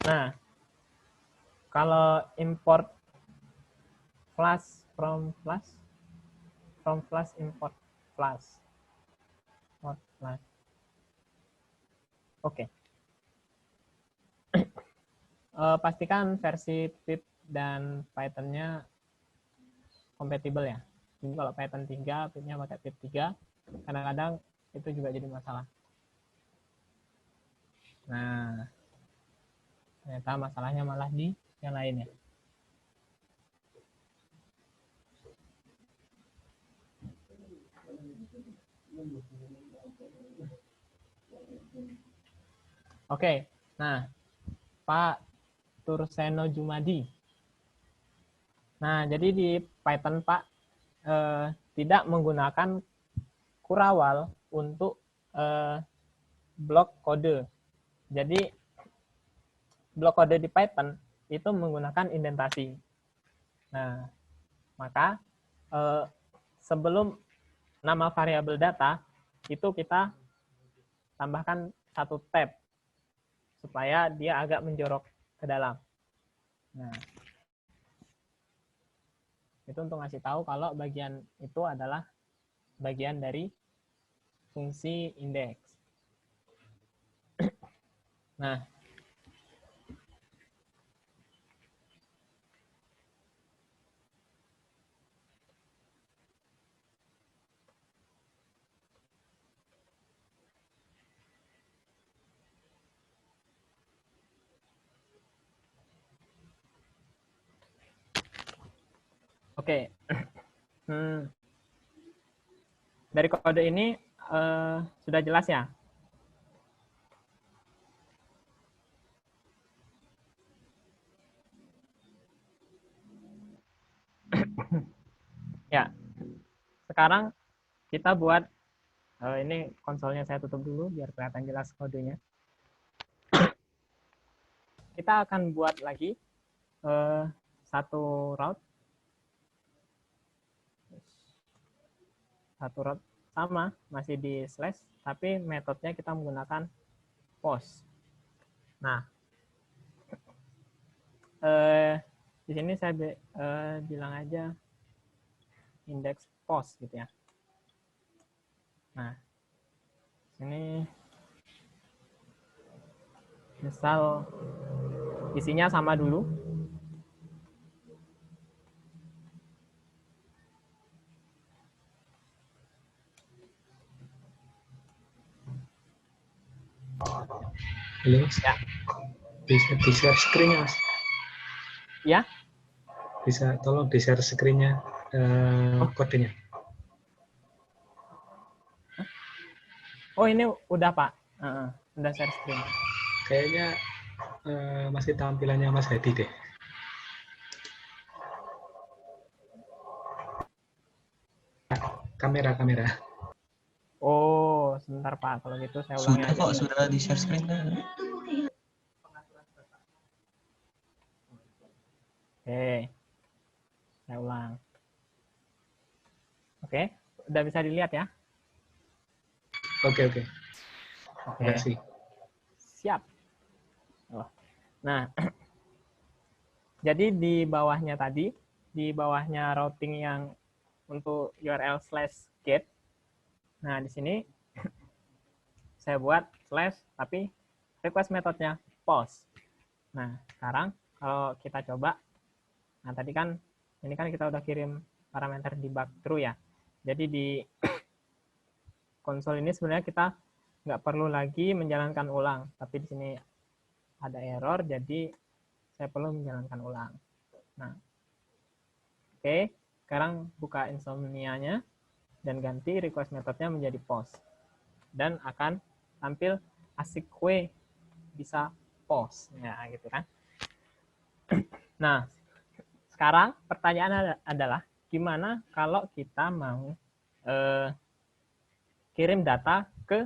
Nah, kalau import flash from flash import flash. Oke. Pastikan versi pip dan Python-nya kompatibel ya. Jadi kalau Python 3, pip-nya pakai pip 3, kadang-kadang itu juga jadi masalah. Nah, ternyata masalahnya malah di yang lainnya. Oke, nah Pak Turseno Jumadi. Nah, jadi di Python Pak tidak menggunakan kurawal untuk blok kode. Jadi blok kode di Python itu menggunakan indentasi. Nah, maka sebelum nama variabel data itu kita tambahkan satu tab supaya dia agak menjorok ke dalam. Nah, itu untuk ngasih tahu kalau bagian itu adalah bagian dari fungsi indeks. Nah, oke. Dari kode ini sudah jelas ya? Ya. Sekarang kita buat ini konsolnya saya tutup dulu biar kelihatan jelas kodenya. Kita akan buat lagi satu route sama masih di slash tapi metodenya kita menggunakan post. Nah, di sini saya bilang aja index post gitu ya. Nah, ini misal isinya sama dulu. Halo, ya. Bisa di-share screen-nya, Mas? Ya. Bisa tolong di-share screen-nya kodenya. Oh, ini udah, Pak. Udah share screen. Kayaknya masih tampilannya Mas Hadi deh. Kamera. Oh, sebentar Pak. Kalau gitu saya ulangi Sudah aja. kok, sudah di-share screen. Oke. Saya ulang. Oke, udah bisa dilihat ya? Oke. Oke. Siap. Oh. Nah, jadi di bawahnya tadi, di bawahnya routing yang untuk URL/get. Nah, di sini saya buat slash, tapi request metodenya post. Nah, sekarang kalau kita coba, nah tadi kan, ini kan kita udah kirim parameter debug true ya. Jadi di konsol ini sebenarnya kita nggak perlu lagi menjalankan ulang, tapi di sini ada error, jadi saya perlu menjalankan ulang. Nah, oke, sekarang buka Insomnia-nya dan ganti request metodenya menjadi post. Dan akan tampil ASYCWay bisa post. Ya, gitu kan. Nah, sekarang pertanyaan adalah gimana kalau kita mau kirim data ke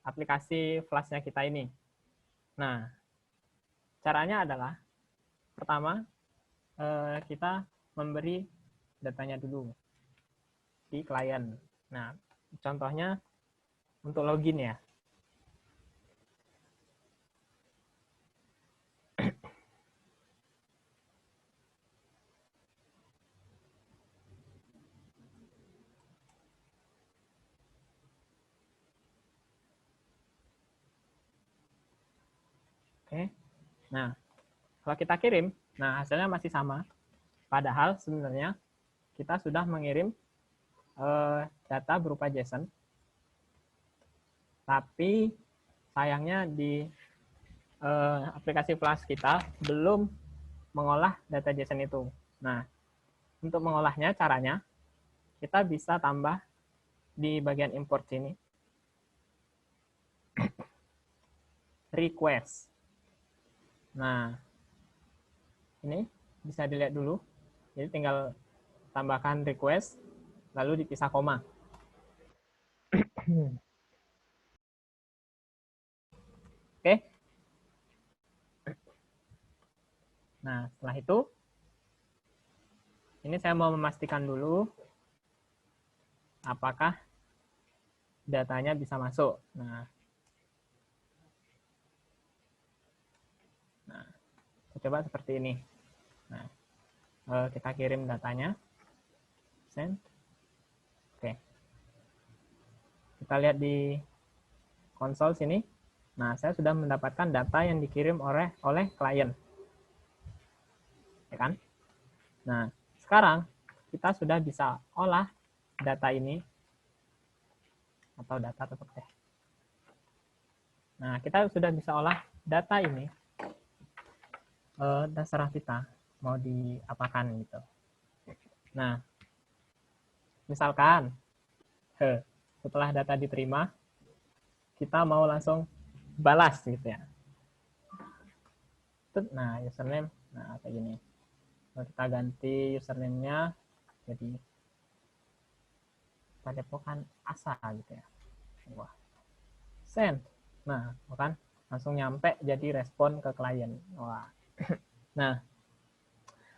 aplikasi Flash-nya kita ini. Nah, caranya adalah pertama kita memberi datanya dulu di klien. Nah, contohnya untuk login ya. Oke. Nah, kalau kita kirim, nah hasilnya masih sama. Padahal sebenarnya kita sudah mengirim data berupa JSON Tapi sayangnya di aplikasi Flash kita belum mengolah data JSON itu. Nah, untuk mengolahnya caranya kita bisa tambah di bagian import sini request. Nah, ini bisa dilihat dulu. Jadi tinggal tambahkan request lalu dipisah koma. Oke. Nah, setelah itu, ini saya mau memastikan dulu apakah datanya bisa masuk. Nah, kita coba seperti ini. Nah, kita kirim datanya. Send. Oke. Kita lihat di konsol sini. Nah, saya sudah mendapatkan data yang dikirim oleh klien. Ya kan? Nah, sekarang kita sudah bisa olah data ini atau data tetap deh. Nah, kita sudah bisa olah data ini. Terserah kita mau diapakan gitu. Nah, misalkan setelah data diterima, kita mau langsung balas gitu ya. Nah, username, nah kayak gini. Kita ganti username-nya jadi Padepokan Asa gitu ya. Wah. Send. Nah, bukan langsung nyampe jadi respon ke klien. Wah. Nah,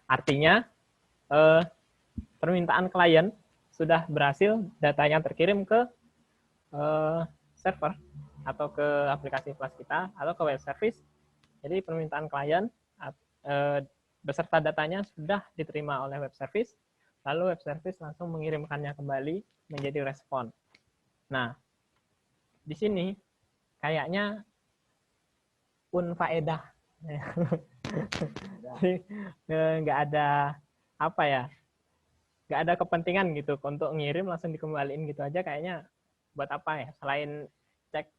artinya permintaan klien sudah berhasil datanya terkirim ke server atau ke aplikasi Flash kita atau ke web service. Jadi permintaan klien beserta datanya sudah diterima oleh web service, lalu web service langsung mengirimkannya kembali menjadi respon. Nah, di sini kayaknya unfaedah. Nggak ada apa ya, nggak ada kepentingan gitu untuk ngirim langsung dikembaliin gitu aja, kayaknya buat apa ya, selain cek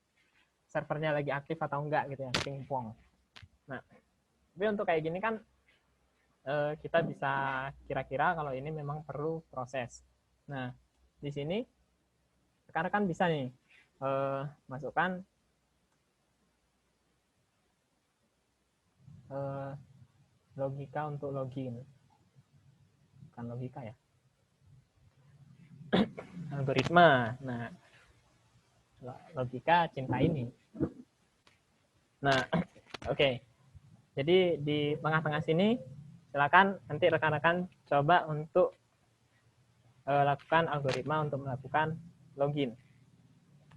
servernya lagi aktif atau enggak gitu ya, pingpong. Nah, tapi untuk kayak gini kan kita bisa kira-kira kalau ini memang perlu proses. Nah, di sini rekan-rekan bisa nih masukkan logika untuk login. Bukan logika ya. Algoritma. Nah, logika cinta ini. Nah, oke. Jadi di tengah-tengah sini silakan nanti rekan-rekan coba untuk lakukan algoritma untuk melakukan login.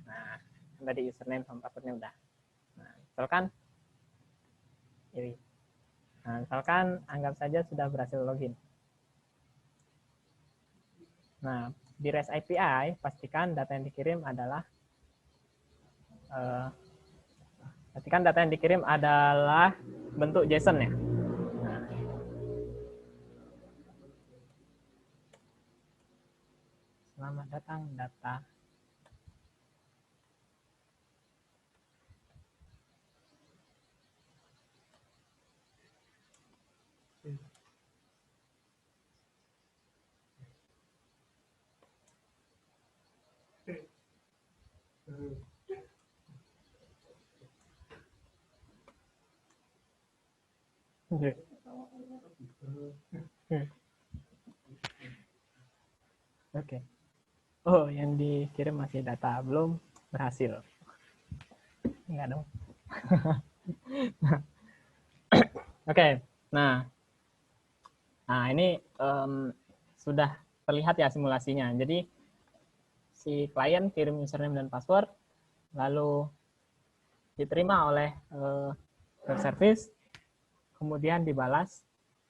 Nah, tadi username sama passwordnya udah. Nah, misalkan ini. Nah, misalkan anggap saja sudah berhasil login. Nah, di REST API pastikan data yang dikirim adalah bentuk JSON ya. Nah, selamat datang data. Oke. Oh, yang dikirim masih data belum berhasil. Enggak dong. Oke. Nah, ini sudah terlihat ya simulasinya. Jadi si klien kirim username dan password, lalu diterima oleh web service, kemudian dibalas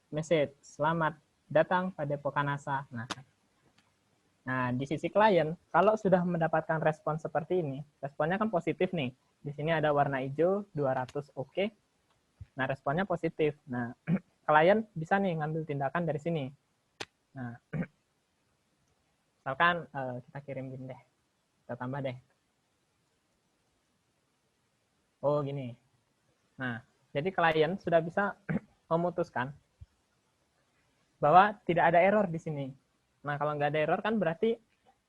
message, selamat datang pada Padepokan Asa. Nah, di sisi klien, kalau sudah mendapatkan respon seperti ini, responnya kan positif nih. Di sini ada warna hijau, 200 oke. Nah, responnya positif. Nah, klien bisa nih ngambil tindakan dari sini. Nah, misalkan kita kirim gini deh. Kita tambah deh. Oh, gini. Nah, jadi klien sudah bisa memutuskan bahwa tidak ada error di sini. Nah, kalau nggak ada error kan berarti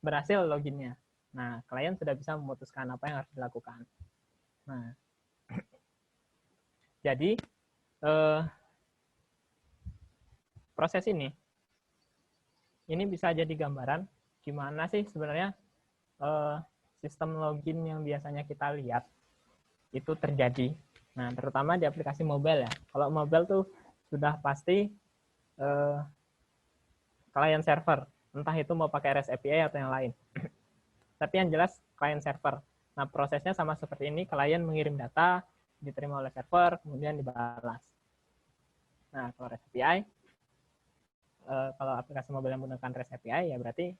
berhasil loginnya. Nah, klien sudah bisa memutuskan apa yang harus dilakukan. Nah, jadi proses ini bisa jadi gambaran gimana sih sebenarnya sistem login yang biasanya kita lihat itu terjadi. Nah, terutama di aplikasi mobile ya. Kalau mobile tuh sudah pasti client server, entah itu mau pakai REST API atau yang lain. Tapi yang jelas client server. Nah, prosesnya sama seperti ini, klien mengirim data, diterima oleh server, kemudian dibalas. Nah, kalau REST API, kalau aplikasi mobile yang menggunakan REST API, ya berarti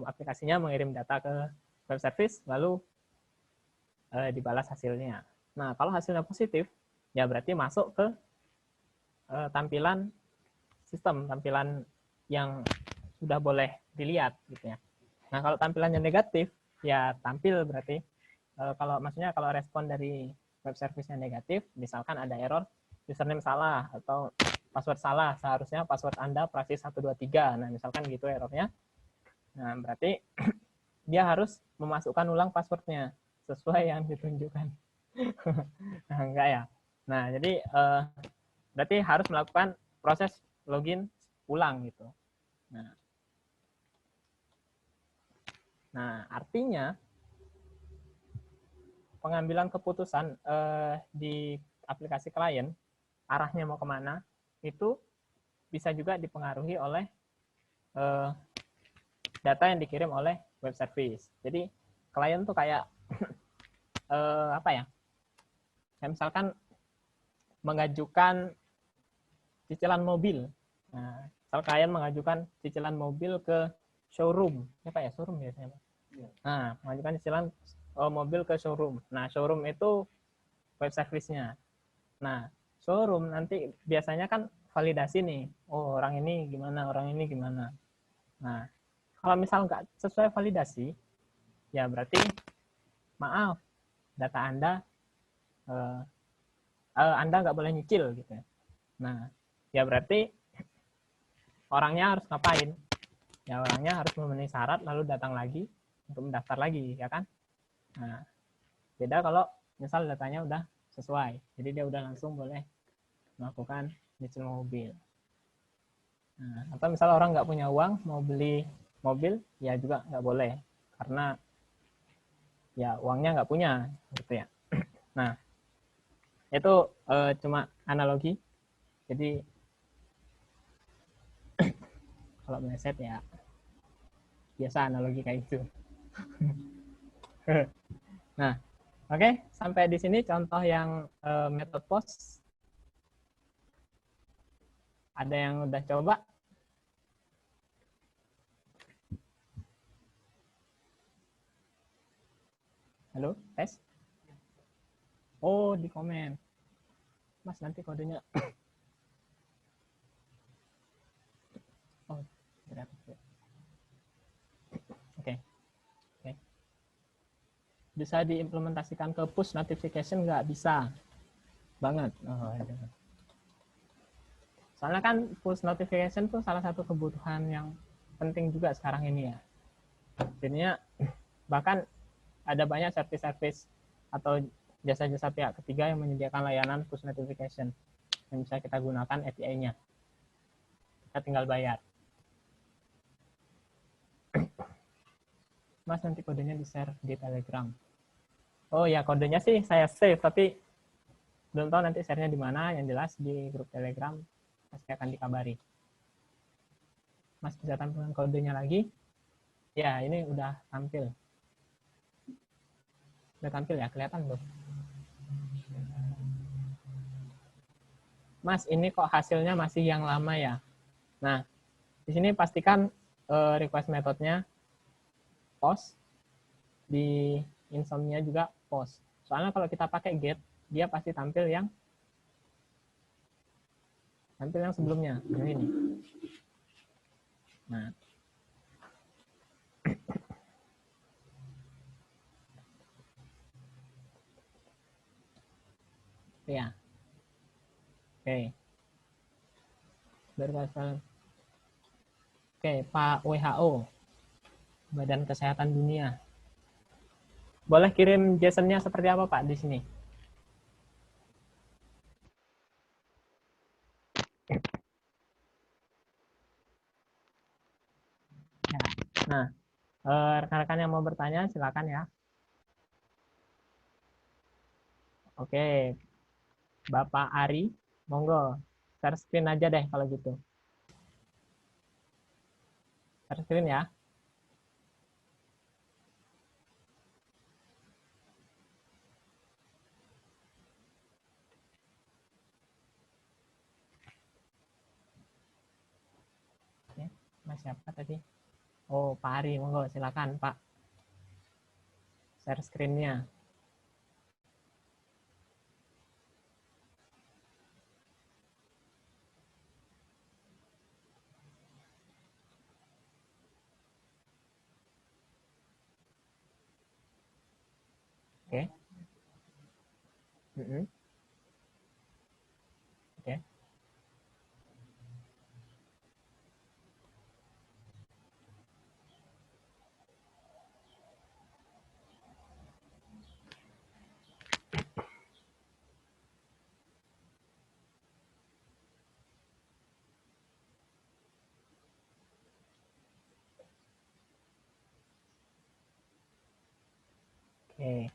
aplikasinya mengirim data ke web service, lalu dibalas hasilnya. Nah, kalau hasilnya positif, ya berarti masuk ke tampilan sistem, tampilan yang sudah boleh dilihat gitu ya. Nah, kalau tampilannya negatif, ya tampil berarti kalau maksudnya kalau respon dari web service-nya negatif, misalkan ada error username salah atau password salah, seharusnya password Anda prasis 123. Nah, misalkan gitu errornya. Nah, berarti dia harus memasukkan ulang passwordnya sesuai yang ditunjukkan. Nah, enggak ya. Nah, jadi berarti harus melakukan proses login ulang gitu. Nah, artinya pengambilan keputusan di aplikasi klien, arahnya mau kemana, itu bisa juga dipengaruhi oleh data yang dikirim oleh web service. Jadi, klien tuh kayak, apa ya, kayak misalkan mengajukan cicilan mobil. Nah, misal klien mengajukan cicilan mobil ke showroom. Apa ya, showroom biasanya? Nah, mengajukan cicilan mobil ke showroom. Nah, showroom itu web service-nya. Nah, showroom nanti biasanya kan validasi nih. Oh, orang ini gimana, orang ini gimana. Nah, kalau misal nggak sesuai validasi, ya berarti maaf, data Anda nggak boleh nyicil gitu ya. Nah, ya berarti orangnya harus ngapain? Ya orangnya harus memenuhi syarat lalu datang lagi untuk mendaftar lagi, ya kan? Nah, beda kalau misal datanya udah sesuai, jadi dia udah langsung boleh melakukan nyicil mobil. Nah, atau misal orang nggak punya uang mau beli mobil, ya juga nggak boleh karena ya uangnya nggak punya, gitu ya. Nah, itu cuma analogi. Jadi kalau meleset ya biasa analogi kayak gitu. Nah, oke, sampai di sini contoh yang method post. Ada yang udah coba? Halo, tes? Oh, di komen. Mas, nanti kodenya. Oh, berat. Oke. Bisa diimplementasikan ke push notification nggak? Bisa. Banget. Oh, ya. Soalnya kan push notification tuh salah satu kebutuhan yang penting juga sekarang ini ya. Jadinya bahkan ada banyak service-service atau jasa-jasa pihak ketiga yang menyediakan layanan push notification yang bisa kita gunakan API-nya. Kita tinggal bayar. Mas, nanti kodenya di-share di Telegram. Oh ya, kodenya sih saya save, tapi belum tahu nanti share-nya di mana. Yang jelas di grup Telegram pasti akan dikabari. Mas bisa tampilkan kodenya lagi? Ya, ini udah tampil. Udah tampil ya, kelihatan belum? Mas, ini kok hasilnya masih yang lama ya? Nah, di sini pastikan request methodnya post, di insomnia juga post. Soalnya kalau kita pakai get, dia pasti tampil yang sebelumnya. Ini. Nah, gitu ya. Oke. Berkasal. Oke, Pak WHO, Badan Kesehatan Dunia. Boleh kirim JSON-nya seperti apa, Pak, di sini? Ya. Nah, rekan-rekan yang mau bertanya, silakan ya. Oke, Bapak Ari, monggo. Share screen aja deh kalau gitu. Share screen ya. Oke, Mas siapa tadi? Oh, Pak Ari, monggo silakan, Pak. Share screen-nya. Oke. Oke. Oke.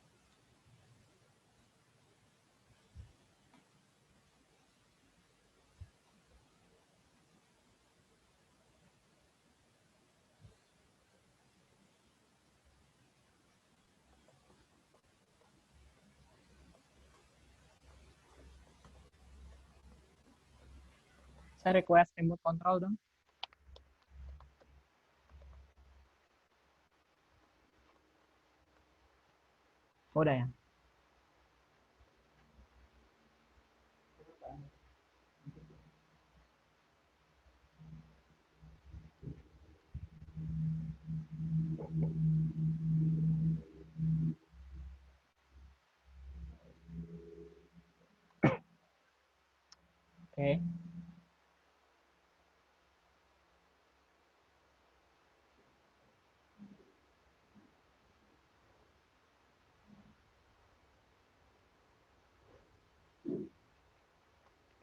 Saya request remote control dong. Oh, udah ya. Oke.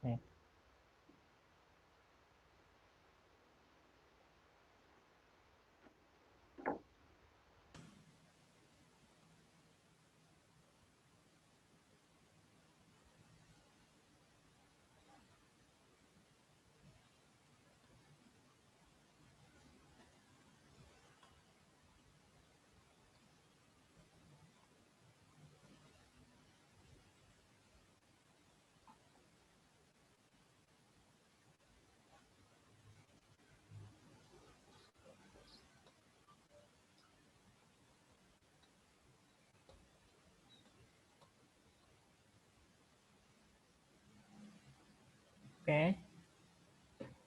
Oke. Oke.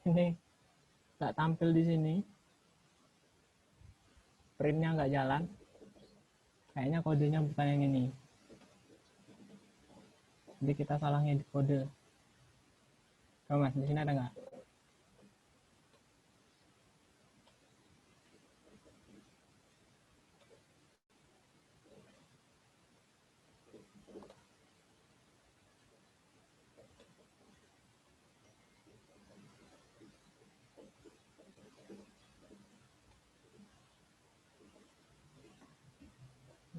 Ini nggak tampil di sini. Printnya nggak jalan. Kayaknya kodenya bukan yang ini. Jadi kita salah ngedit kode. Oh, Mas, di sini ada nggak?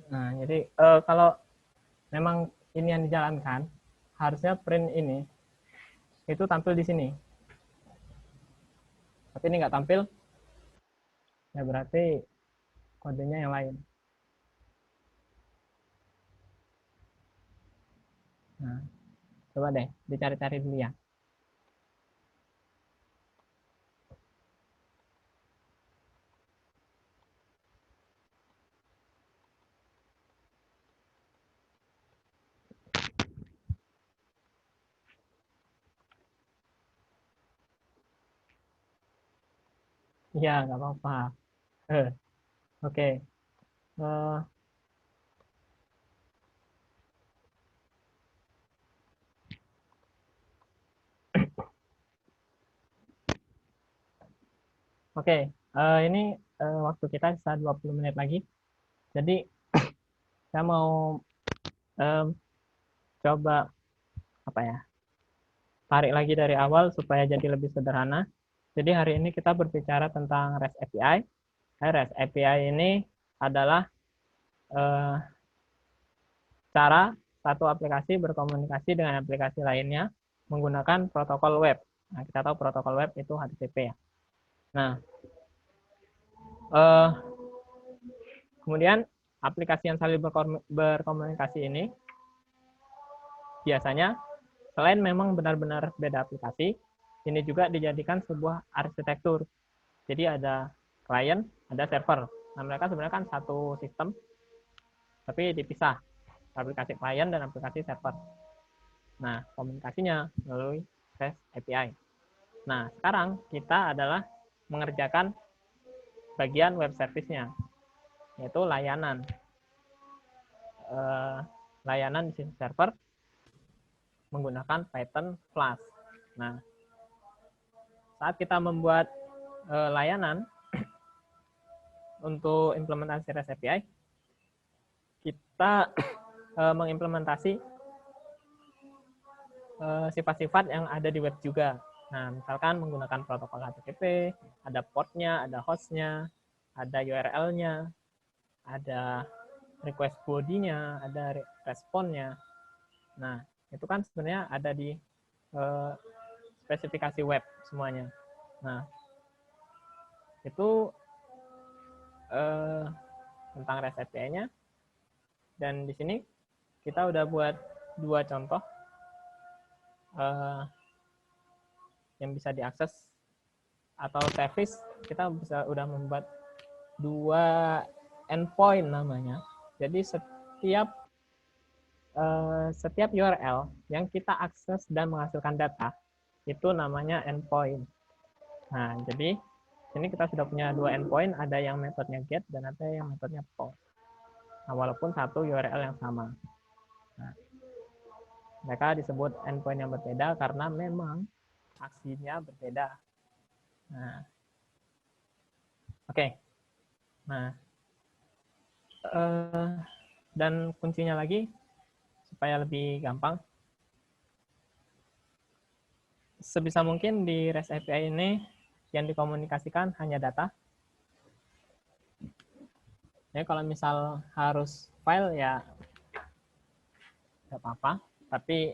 Nah, jadi kalau memang ini yang dijalankan, harusnya print ini itu tampil di sini. Tapi ini nggak tampil, ya berarti kodenya yang lain. Nah, coba deh dicari-cari dulu ya. Iya, nggak apa-apa. Oke. Eh, Oke, ini waktu kita sisa 20 menit lagi. Jadi saya mau coba tarik lagi dari awal supaya jadi lebih sederhana. Jadi hari ini kita berbicara tentang REST API. REST API ini adalah cara satu aplikasi berkomunikasi dengan aplikasi lainnya menggunakan protokol web. Nah, kita tahu protokol web itu HTTP ya. Nah, kemudian aplikasi yang saling berkomunikasi ini biasanya selain memang benar-benar beda aplikasi, ini juga dijadikan sebuah arsitektur. Jadi ada klien, ada server. Nah, mereka sebenarnya kan satu sistem, tapi dipisah. Aplikasi klien dan aplikasi server. Nah, komunikasinya melalui REST API. Nah, sekarang kita adalah mengerjakan bagian web service-nya, yaitu layanan. Layanan di sisi server menggunakan Python Flask. Nah, saat kita membuat layanan untuk implementasi REST API, kita mengimplementasi sifat-sifat yang ada di web juga. Nah, misalkan menggunakan protokol HTTP, ada portnya, ada hostnya, ada URL-nya, ada request body-nya, ada responnya. Nah, itu kan sebenarnya ada di spesifikasi web semuanya. Nah, itu tentang REST API-nya. Dan di sini kita udah buat 2 contoh yang bisa diakses atau service. Kita udah membuat 2 endpoint namanya. Jadi setiap URL yang kita akses dan menghasilkan data itu namanya endpoint. Nah, jadi sini kita sudah punya 2 endpoint, ada yang metodenya get dan ada yang metodenya post. Nah, walaupun satu URL yang sama. Nah, mereka disebut endpoint yang berbeda karena memang aksinya berbeda. Nah, oke. Nah, dan kuncinya lagi supaya lebih gampang, sebisa mungkin di REST API ini yang dikomunikasikan hanya data. Ya, kalau misal harus file ya nggak apa-apa, tapi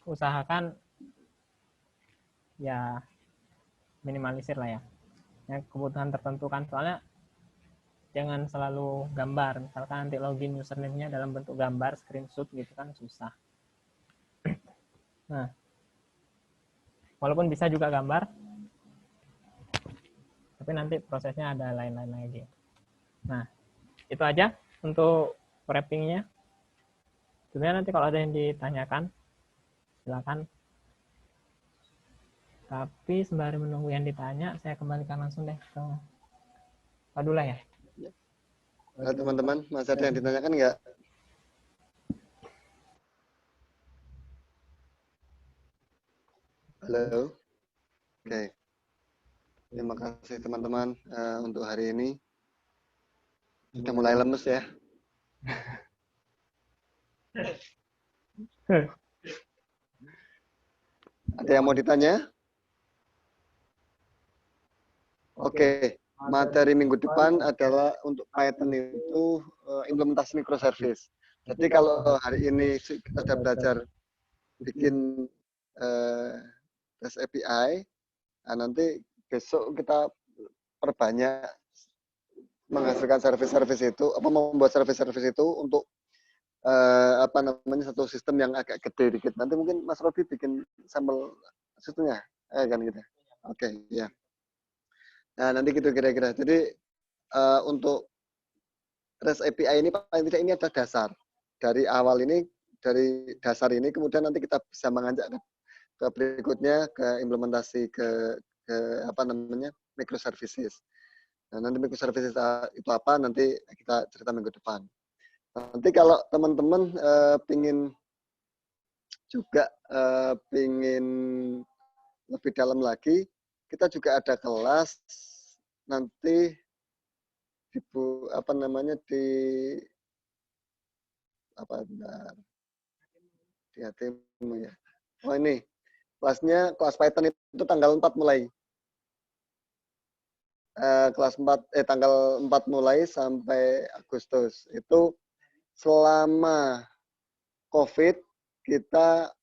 usahakan ya minimalisir lah ya. Yang kebutuhan tertentu kan, soalnya jangan selalu gambar. Misalkan nanti login username-nya dalam bentuk gambar, screenshot gitu kan susah. Nah, walaupun bisa juga gambar, tapi nanti prosesnya ada lain-lain lagi. Nah, itu aja untuk wrapping-nya. Sebenarnya nanti kalau ada yang ditanyakan, silakan. Tapi sembari menunggu yang ditanya, saya kembalikan langsung deh ke Pak Dula ya. Halo teman-teman, masih ada yang ditanyakan nggak? Halo. Oke. Terima kasih teman-teman untuk hari ini. Sudah mulai lemes ya. Ada yang mau ditanya? Oke. Materi minggu depan adalah untuk Python itu implementasi microservice. Jadi kalau hari ini kita sudah belajar bikin REST API, nah nanti besok kita perbanyak menghasilkan service-service itu, membuat service-service itu untuk satu sistem yang agak gede dikit. Nanti mungkin Mas Robi bikin sampel sistemnya, kan gitu. Oke, ya. Nah, nanti gitu kira-kira. Jadi untuk REST API ini paling tidak ini adalah dasar. Dari awal ini, dari dasar ini, kemudian nanti kita bisa mengajak ke berikutnya, ke implementasi ke microservices. Nah, nanti microservices itu apa, nanti kita cerita minggu depan. Nanti kalau teman-teman pingin juga pingin lebih dalam lagi, kita juga ada kelas nanti di bentar, di hatimu ya. Oh ini kelasnya kelas Python itu tanggal 4 mulai. Tanggal 4 mulai sampai Agustus. Itu selama COVID kita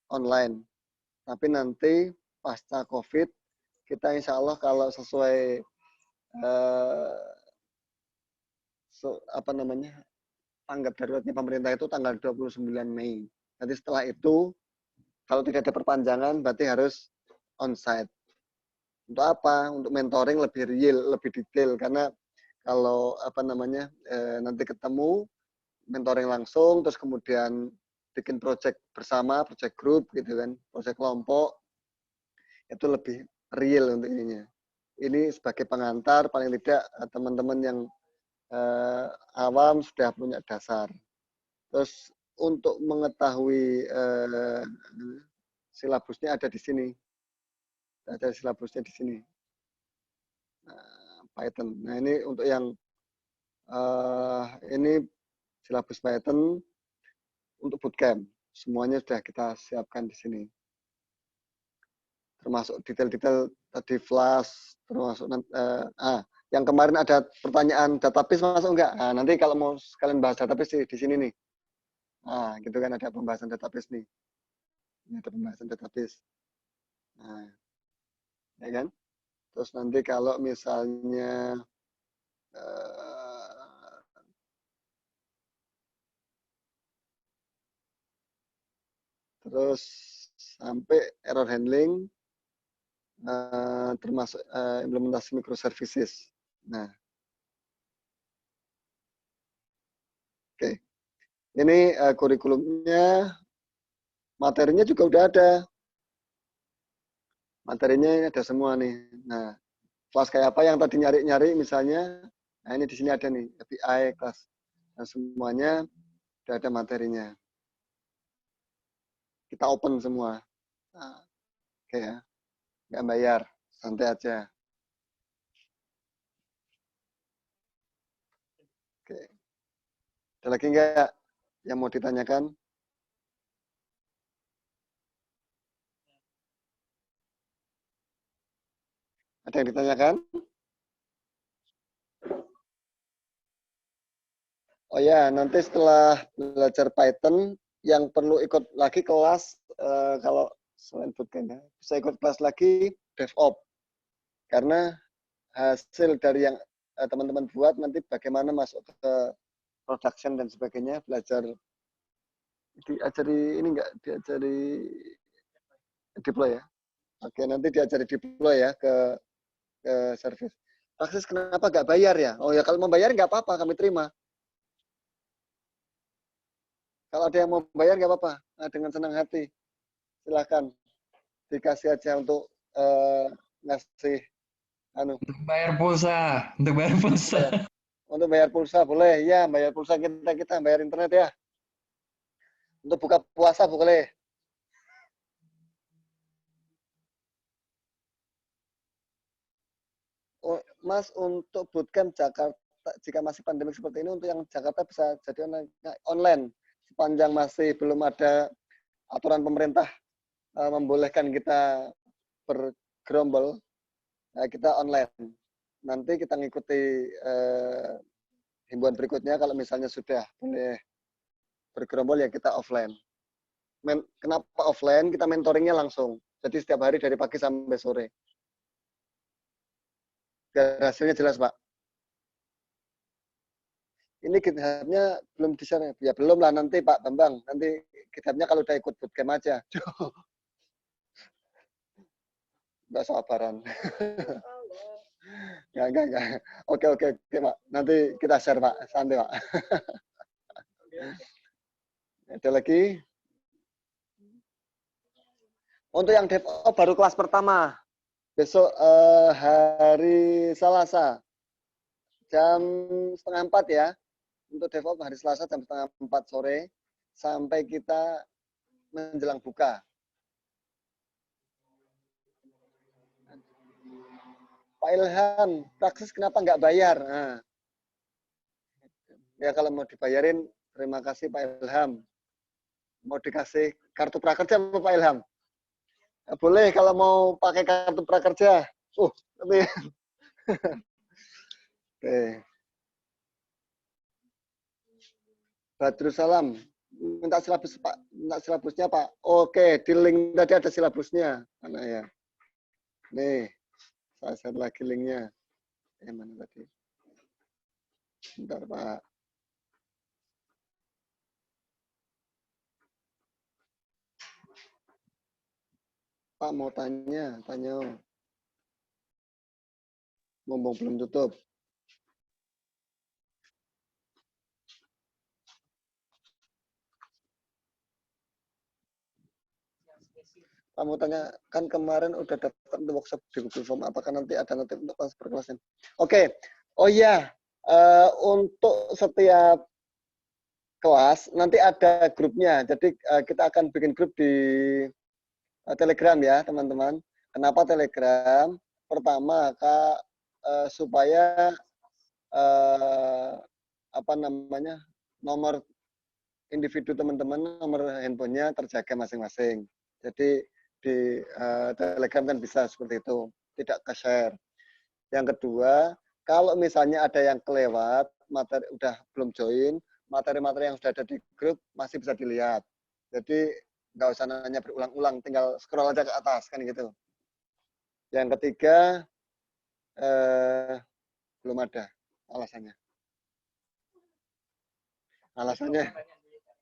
online. Tapi nanti pasca COVID kita insya Allah kalau sesuai tanggap daruratnya pemerintah itu tanggal 29 Mei. Nanti setelah itu kalau tidak ada perpanjangan berarti harus onsite. Untuk apa? Untuk mentoring lebih real, lebih detail. Karena kalau nanti ketemu mentoring langsung, terus kemudian bikin project bersama, project group gitu kan, project kelompok, itu lebih real untuk ininya. Ini sebagai pengantar, paling tidak teman-teman yang awam sudah punya dasar. Terus untuk mengetahui silabusnya ada di sini. Ada silabusnya di sini. Python. Nah ini untuk yang ini silabus Python untuk bootcamp. Semuanya sudah kita siapkan di sini. Termasuk detail-detail tadi Flash, termasuk yang kemarin ada pertanyaan database masuk enggak? Nah, nanti kalau mau sekalian bahas database di sini nih. Nah, gitu kan ada pembahasan database nih. Ini ada pembahasan database. Nah, ya kan? Terus nanti kalau misalnya terus sampai error handling, termasuk implementasi microservices. Nah, oke. Ini kurikulumnya, materinya juga udah ada. Materinya ini ada semua nih. Nah, kelas kayak apa yang tadi nyari-nyari misalnya, nah ini di sini ada nih, API, kelas. Nah, semuanya udah ada materinya. Kita open semua. Nah, oke ya. Nggak bayar, santai aja. Oke. Ada lagi nggak yang mau ditanyakan? Ada yang ditanyakan? Oh ya, nanti setelah belajar Python, yang perlu ikut lagi kelas, kalau selain bootcamp ya, bisa ikut kelas lagi DevOps. Karena hasil dari yang teman-teman buat nanti bagaimana masuk ke production dan sebagainya, belajar diajari ini enggak, diajari deploy ya. Oke, nanti diajari deploy ya ke service. Akses kenapa nggak bayar ya? Oh ya, kalau mau bayar nggak apa-apa, kami terima. Kalau ada yang mau bayar nggak apa-apa, nah, dengan senang hati. Silakan dikasih aja untuk ngasih Untuk bayar pulsa, untuk bayar pulsa. Untuk bayar pulsa boleh, ya bayar pulsa kita bayar internet ya. Untuk buka puasa boleh. Oh, Mas, untuk bootcamp Jakarta, jika masih pandemi seperti ini, untuk yang Jakarta bisa jadi online. Sepanjang masih belum ada aturan pemerintah membolehkan kita bergerombol, kita online. Nanti kita ngikuti himbauan berikutnya, kalau misalnya sudah boleh bergerombol ya kita offline. Kenapa offline? Kita mentoringnya langsung. Jadi setiap hari dari pagi sampai sore. Biar hasilnya jelas, Pak. Ini GitHub-nya belum di-share ya? Belum lah, nanti Pak Bambang. Nanti GitHub-nya kalau udah ikut bootcamp aja. Nggak sabaran. Enggak. Oke, Pak. Nanti kita share, Pak. Santai, Pak. Ada lagi? Untuk yang DevOps baru kelas pertama. Besok hari Selasa. Jam 3:30 ya. Untuk DevOps hari Selasa jam 3:30 sore. Sampai kita menjelang buka. Pak Ilham, Praxis kenapa nggak bayar? Nah, ya kalau mau dibayarin, terima kasih Pak Ilham. Mau dikasih kartu prakerja apa Pak Ilham? Boleh kalau mau pakai kartu prakerja. Tapi oke. Badrussalam, minta silabus Pak, minta silabusnya Pak. Oke, di link tadi ada silabusnya. Mana ya? Nih, saya share lagi linknya. Mana tadi? Bentar Pak. Pak mau tanya. Mumpung belum tutup. Pak mau tanya, kan kemarin udah daftar untuk workshop di Google Form, apakah nanti ada notif untuk transfer kelasnya? Oke, oh iya, untuk setiap kelas nanti ada grupnya, jadi kita akan bikin grup di Telegram ya teman-teman. Kenapa Telegram? Pertama, Kak, supaya nomor individu teman-teman, nomor handphonenya terjaga masing-masing. Jadi di Telegram kan bisa seperti itu, tidak ke-share. Yang kedua, kalau misalnya ada yang kelewat, materi udah belum join, materi-materi yang sudah ada di grup masih bisa dilihat. Jadi nggak usah nanya berulang-ulang, tinggal scroll aja ke atas kan gitu. Yang ketiga, belum ada alasannya. Alasannya,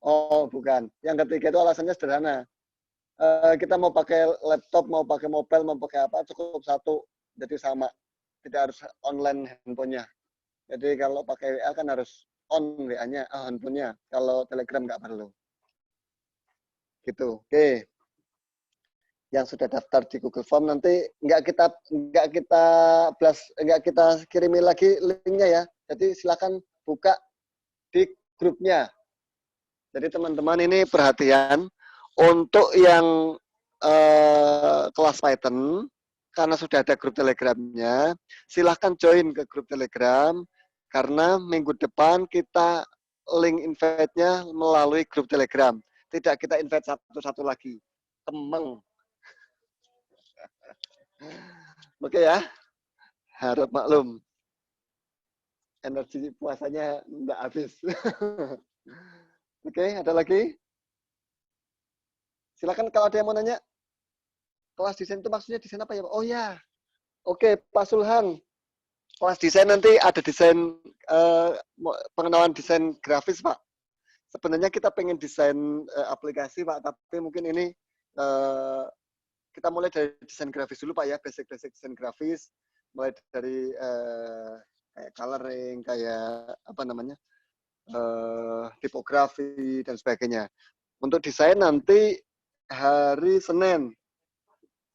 oh bukan. Yang ketiga itu alasannya sederhana. Kita mau pakai laptop, mau pakai mobile, mau pakai apa, cukup satu. Jadi sama. Tidak harus online handphonenya. Jadi kalau pakai WA kan harus on WA-nya, handphonenya. Kalau Telegram nggak perlu. Gitu. Oke. Yang sudah daftar di Google Form nanti nggak kita kirimi lagi linknya ya. Jadi silakan buka di grupnya. Jadi teman-teman ini perhatian. Untuk yang kelas Python, karena sudah ada grup Telegramnya, silahkan join ke grup Telegram, karena minggu depan kita link invite-nya melalui grup Telegram. Tidak kita invite satu-satu lagi. Kemeng. Oke ya, harap maklum. Energi puasanya nggak habis. Oke, ada lagi? Silakan kalau ada yang mau nanya. Kelas desain itu maksudnya desain apa ya Pak? Oh ya, oke Pak Sulhan. Kelas desain nanti ada desain pengenalan desain grafis Pak. Sebenarnya kita pengen desain aplikasi Pak, tapi mungkin ini kita mulai dari desain grafis dulu Pak ya, basic desain grafis, mulai dari kayak coloring, kayak apa namanya, tipografi dan sebagainya. Untuk desain nanti hari Senin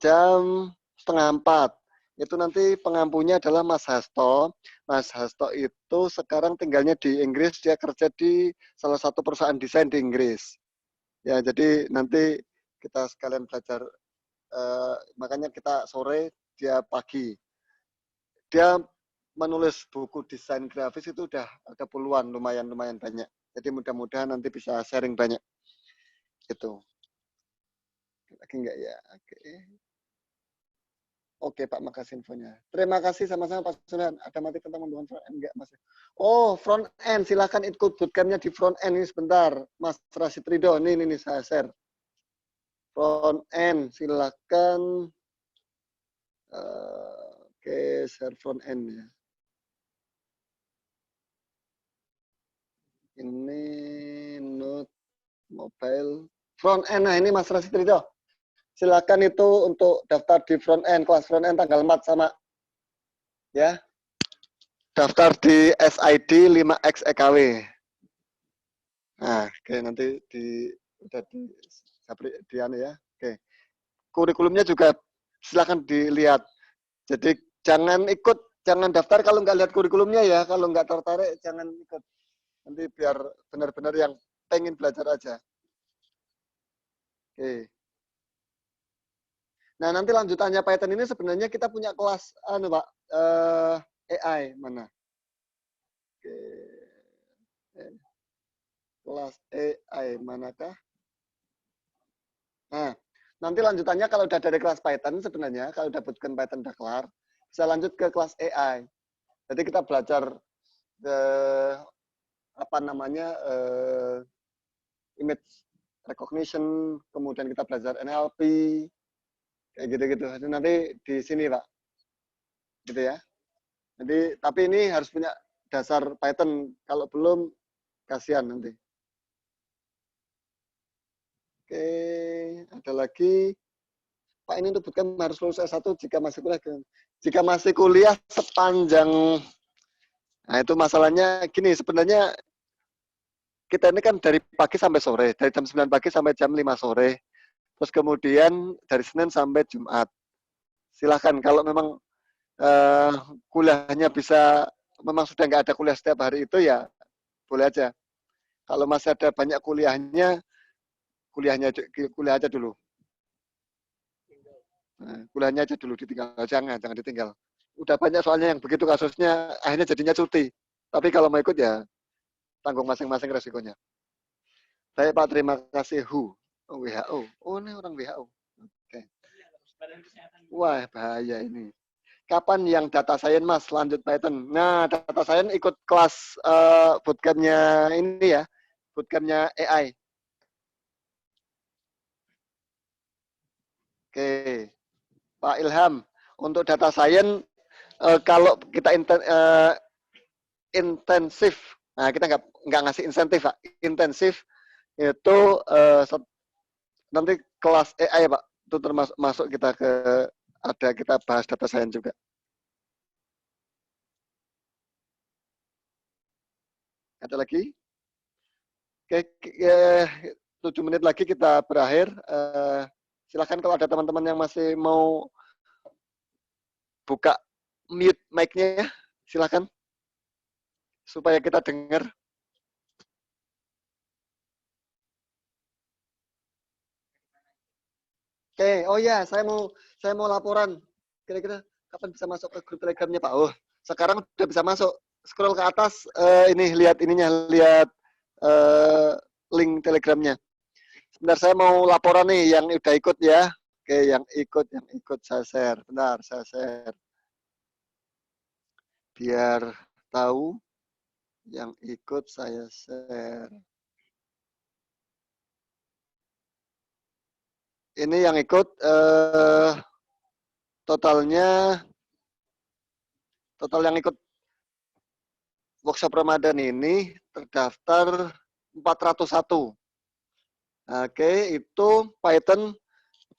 jam 3:30. Itu nanti pengampunya adalah Mas Hasto. Mas Hasto itu sekarang tinggalnya di Inggris, dia kerja di salah satu perusahaan desain di Inggris. Ya, jadi nanti kita sekalian belajar, makanya kita sore, dia pagi. Dia menulis buku desain grafis itu udah ada puluhan, lumayan banyak. Jadi mudah-mudahan nanti bisa sharing banyak. Gitu. Lagi enggak ya? Oke Pak, makasih infonya. Terima kasih sama-sama Pak Sunan. Ada materi tentang pembangunan front end enggak Mas? Oh, front end. Silakan ikut bootcamp-nya di front end ini sebentar. Mas Rashid Ridho, ini saya share. Front end, silakan. Oke, share front end ya. Ini note mobile front end. Nah, ini Mas Rashid Ridho. Silakan itu untuk daftar di front end, kelas front end tanggal 4 sama ya. Daftar di SID 5X EKW. Nah, oke nanti udah di anu ya. Oke. Kurikulumnya juga silakan dilihat. Jadi jangan daftar kalau nggak lihat kurikulumnya ya. Kalau nggak tertarik jangan ikut. Nanti biar benar-benar yang pengen belajar aja. Oke. Nah, nanti lanjutannya Python ini sebenarnya kita punya kelas Pak, AI mana? Oke. Kelas AI manakah? Nah, nanti lanjutannya kalau udah dari kelas Python sebenarnya, kalau udah bootcamp Python udah kelar, bisa lanjut ke kelas AI. Jadi kita belajar apa namanya image recognition, kemudian kita belajar NLP, kayak gitu-gitu. Nanti di sini Pak, gitu ya. Jadi tapi ini harus punya dasar Python. Kalau belum, kasihan nanti. Oke, ada lagi. Pak, ini untuk bootcamp harus lulus S1 jika masih kuliah. Jika masih kuliah sepanjang, nah itu masalahnya gini, sebenarnya kita ini kan dari pagi sampai sore, dari jam 9 pagi sampai jam 5 sore. Terus kemudian dari Senin sampai Jumat. Silahkan kalau memang kuliahnya bisa, memang sudah nggak ada kuliah setiap hari itu ya boleh aja. Kalau masih ada banyak kuliah aja dulu. Nah, kuliahnya aja dulu ditinggal, jangan ditinggal. Udah banyak soalnya yang begitu kasusnya, akhirnya jadinya cuti. Tapi kalau mau ikut ya tanggung masing-masing resikonya. Baik Pak, terima kasih. WHO. Oh, ini orang WHO. Oke. Wah, bahaya ini. Kapan yang data science Mas? Lanjut Python. Nah, data science ikut kelas bootcamp-nya ini ya. Bootcamp-nya AI. Oke. Pak Ilham, untuk data science kalau kita intensif, nah kita nggak ngasih insentif Pak, intensif itu nanti kelas AI Pak, itu termasuk masuk kita kita bahas data science juga. Ada lagi? Oke, 7 menit lagi kita berakhir. Silakan kalau ada teman-teman yang masih mau buka mute mic-nya, silakan supaya kita dengar. Oke, oh ya, saya mau laporan. Kira-kira kapan bisa masuk ke grup Telegramnya Pak? Oh, sekarang udah bisa masuk. Scroll ke atas, ini lihat link Telegramnya. Sebentar, saya mau laporan nih yang udah ikut ya. Oke, yang ikut saya share. Bentar, saya share. Biar tahu yang ikut saya share. Ini yang ikut total yang ikut workshop Ramadan ini terdaftar 401. Oke, itu Python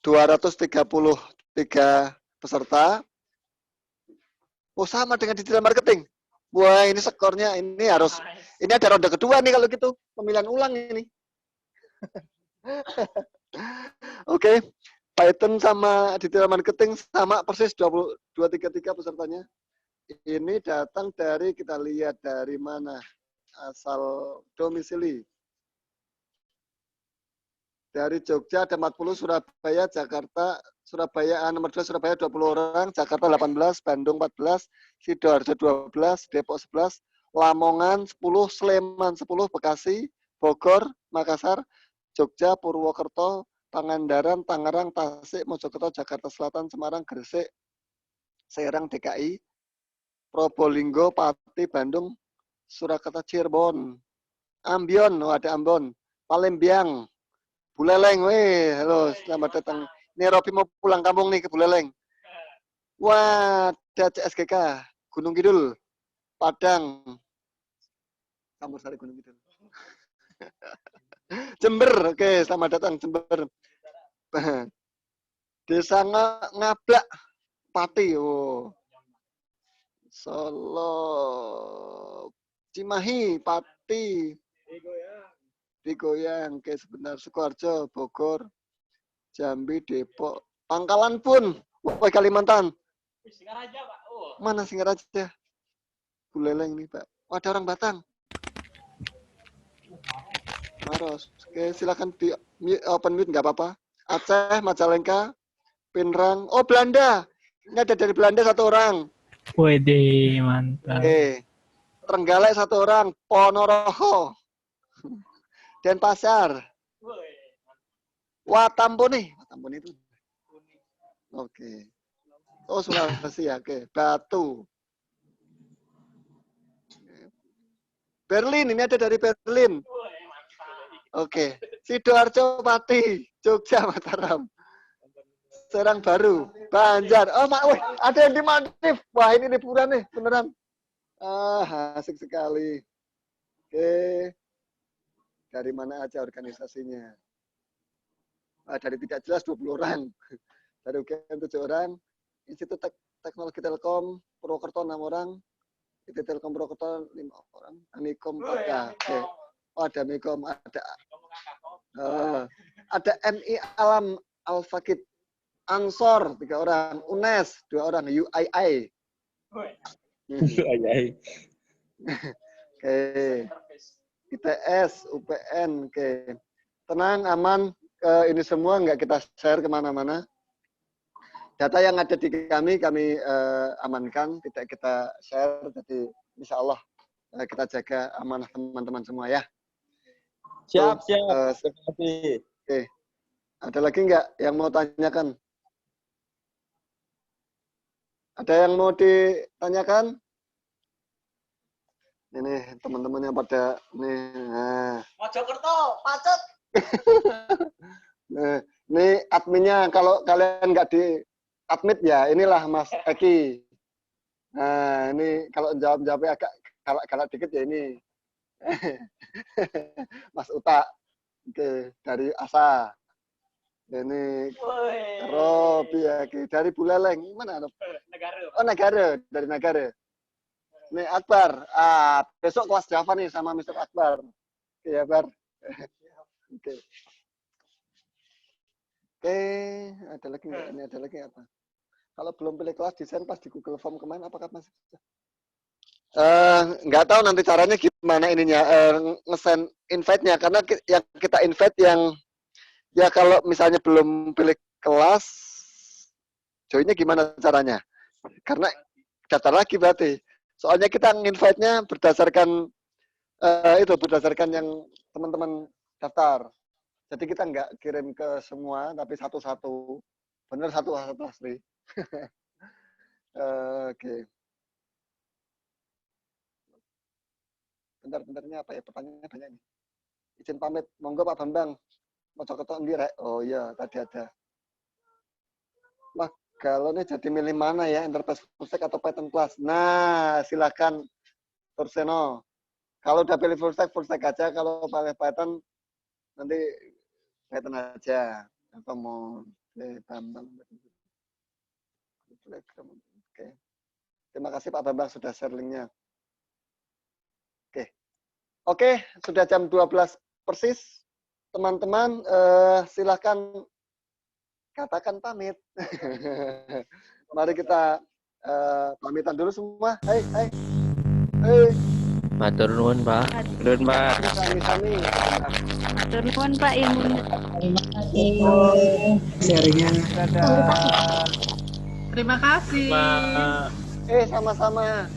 233 peserta. Oh, sama dengan digital marketing. Wah, ini skornya ini ada ronde kedua nih kalau gitu, pemilihan ulang ini. Oke, Python sama digital marketing sama persis 233 pesertanya. Ini datang dari, kita lihat dari mana asal domisili. Dari Jogja ada 40, Surabaya, Jakarta, nomor 2 Surabaya 20 orang, Jakarta 18, Bandung 14, Sidoarjo 12, Depok 11, Lamongan 10, Sleman 10, Bekasi, Bogor, Makassar, Jogja, Purwokerto, Pangandaran, Tangerang, Tasik, Mojokerto, Jakarta Selatan, Semarang, Gresik, Serang, DKI, Probolinggo, Pati, Bandung, Surakarta, Cirebon, Ambion, ada Ambon, Palembang, Buleleng, weh, halo, selamat datang. Ini Robi mau pulang kampung nih ke Buleleng. Wah, ada CSGK, Gunung Kidul, Padang, Campur Sari Gunung Kidul. Jember, oke, selamat datang Jember. Desa Ngablak, Pati, oh. Solo, Cimahi, Pati. Digoyang, oke sebentar. Sukoharjo, Bogor, Jambi, Depok, Pangkalan pun, woi Kalimantan. Singaraja Pak. Oh. Mana Singaraja? Buleleng nih Pak. Oh, ada orang Batang. Maros. Oke, silakan di open mute nggak apa-apa. Aceh, Majalengka, Pinrang. Oh, Belanda. Ini ada dari Belanda 1 orang. Wede, mantap. Oke. Trenggalek 1 orang, Ponorogo, Denpasar, Watampone itu. Oke. Oh, Sulawesi ya, oke. Batu. Berlin, ini ada dari Berlin. Oke. Sidoarjo, Pati, Jogja, Mataram, Serang Baru, Banjar. Oh, ada yang di Maldives. Wah, ini liburan nih, beneran. Asik sekali. Oke. Dari mana aja organisasinya? Dari tidak jelas 20 orang. Dari UGM 7 orang. Institut Teknologi Telkom Purwokerto 6 orang. Institut Telkom Purwokerto 5 orang. Amikom 4 ya. Oke. Oh, ada Mikom, ada MI Alam Al-Fakid, Ansor 3 orang, UNES 2 orang, UII. Oke. ITS, UPN, oke. Tenang, aman. Ini semua nggak kita share kemana-mana. Data yang ada di kami amankan, tidak kita share. Jadi insya Allah kita jaga amanah teman-teman semua ya. Siap. Terima kasih. Oke. Ada lagi nggak yang mau tanyakan? Ada yang mau ditanyakan? Ini teman-teman yang pada nih. Nah. Mojokerto, pacet. Nah, ini adminnya, kalau kalian nggak di admit ya, inilah Mas Eki. Nah, ini kalau jawabnya agak galak dikit ya ini. Mas Uta. Oke, dari ASA. Ini Robi ya, dari Buleleng. Mana? Oh, Negara, dari Negara. Nih Akbar. Besok kelas Java nih sama Mr. Akbar. Oke, ya, Bar. Oke. Oke, ada lagi nggak? Ini ada lagi apa? Kalau belum pilih kelas desain pas di Google Form kemarin, apakah masih bisa? Nggak tahu nanti caranya gimana ininya, nge-send invite-nya. Karena yang kita invite yang, ya kalau misalnya belum pilih kelas, join-nya gimana caranya? Karena daftar lagi berarti. Soalnya kita nge-invite-nya berdasarkan, berdasarkan yang teman-teman daftar. Jadi kita nggak kirim ke semua, tapi satu-satu. Bener satu-satu asli. Oke. Bentar-bentarnya apa ya? Pertanyaannya banyak nih. Izin pamit. Monggo Pak Bambang. Mojokerto endi rek? Oh iya, tadi ada. Wah, kalau ini jadi milih mana ya? Enterprise Full Stack atau Python Class? Nah, silakan Turseno. Kalau udah pilih Full Stack aja. Kalau pilih Python, nanti Python aja. Atau mau Bambang. Oke. Terima kasih Pak Bambang sudah share linknya. Oke, sudah jam 12 persis. Teman-teman, silakan katakan pamit. Mari kita pamitan dulu semua. Hai. Matur nuwun, Pak. Nuwun, Pak. Sami-sami. Matur nuwun, Pak, ilmunya. Terima kasih. Sharingnya. Dadah. Terima kasih. Sama-sama.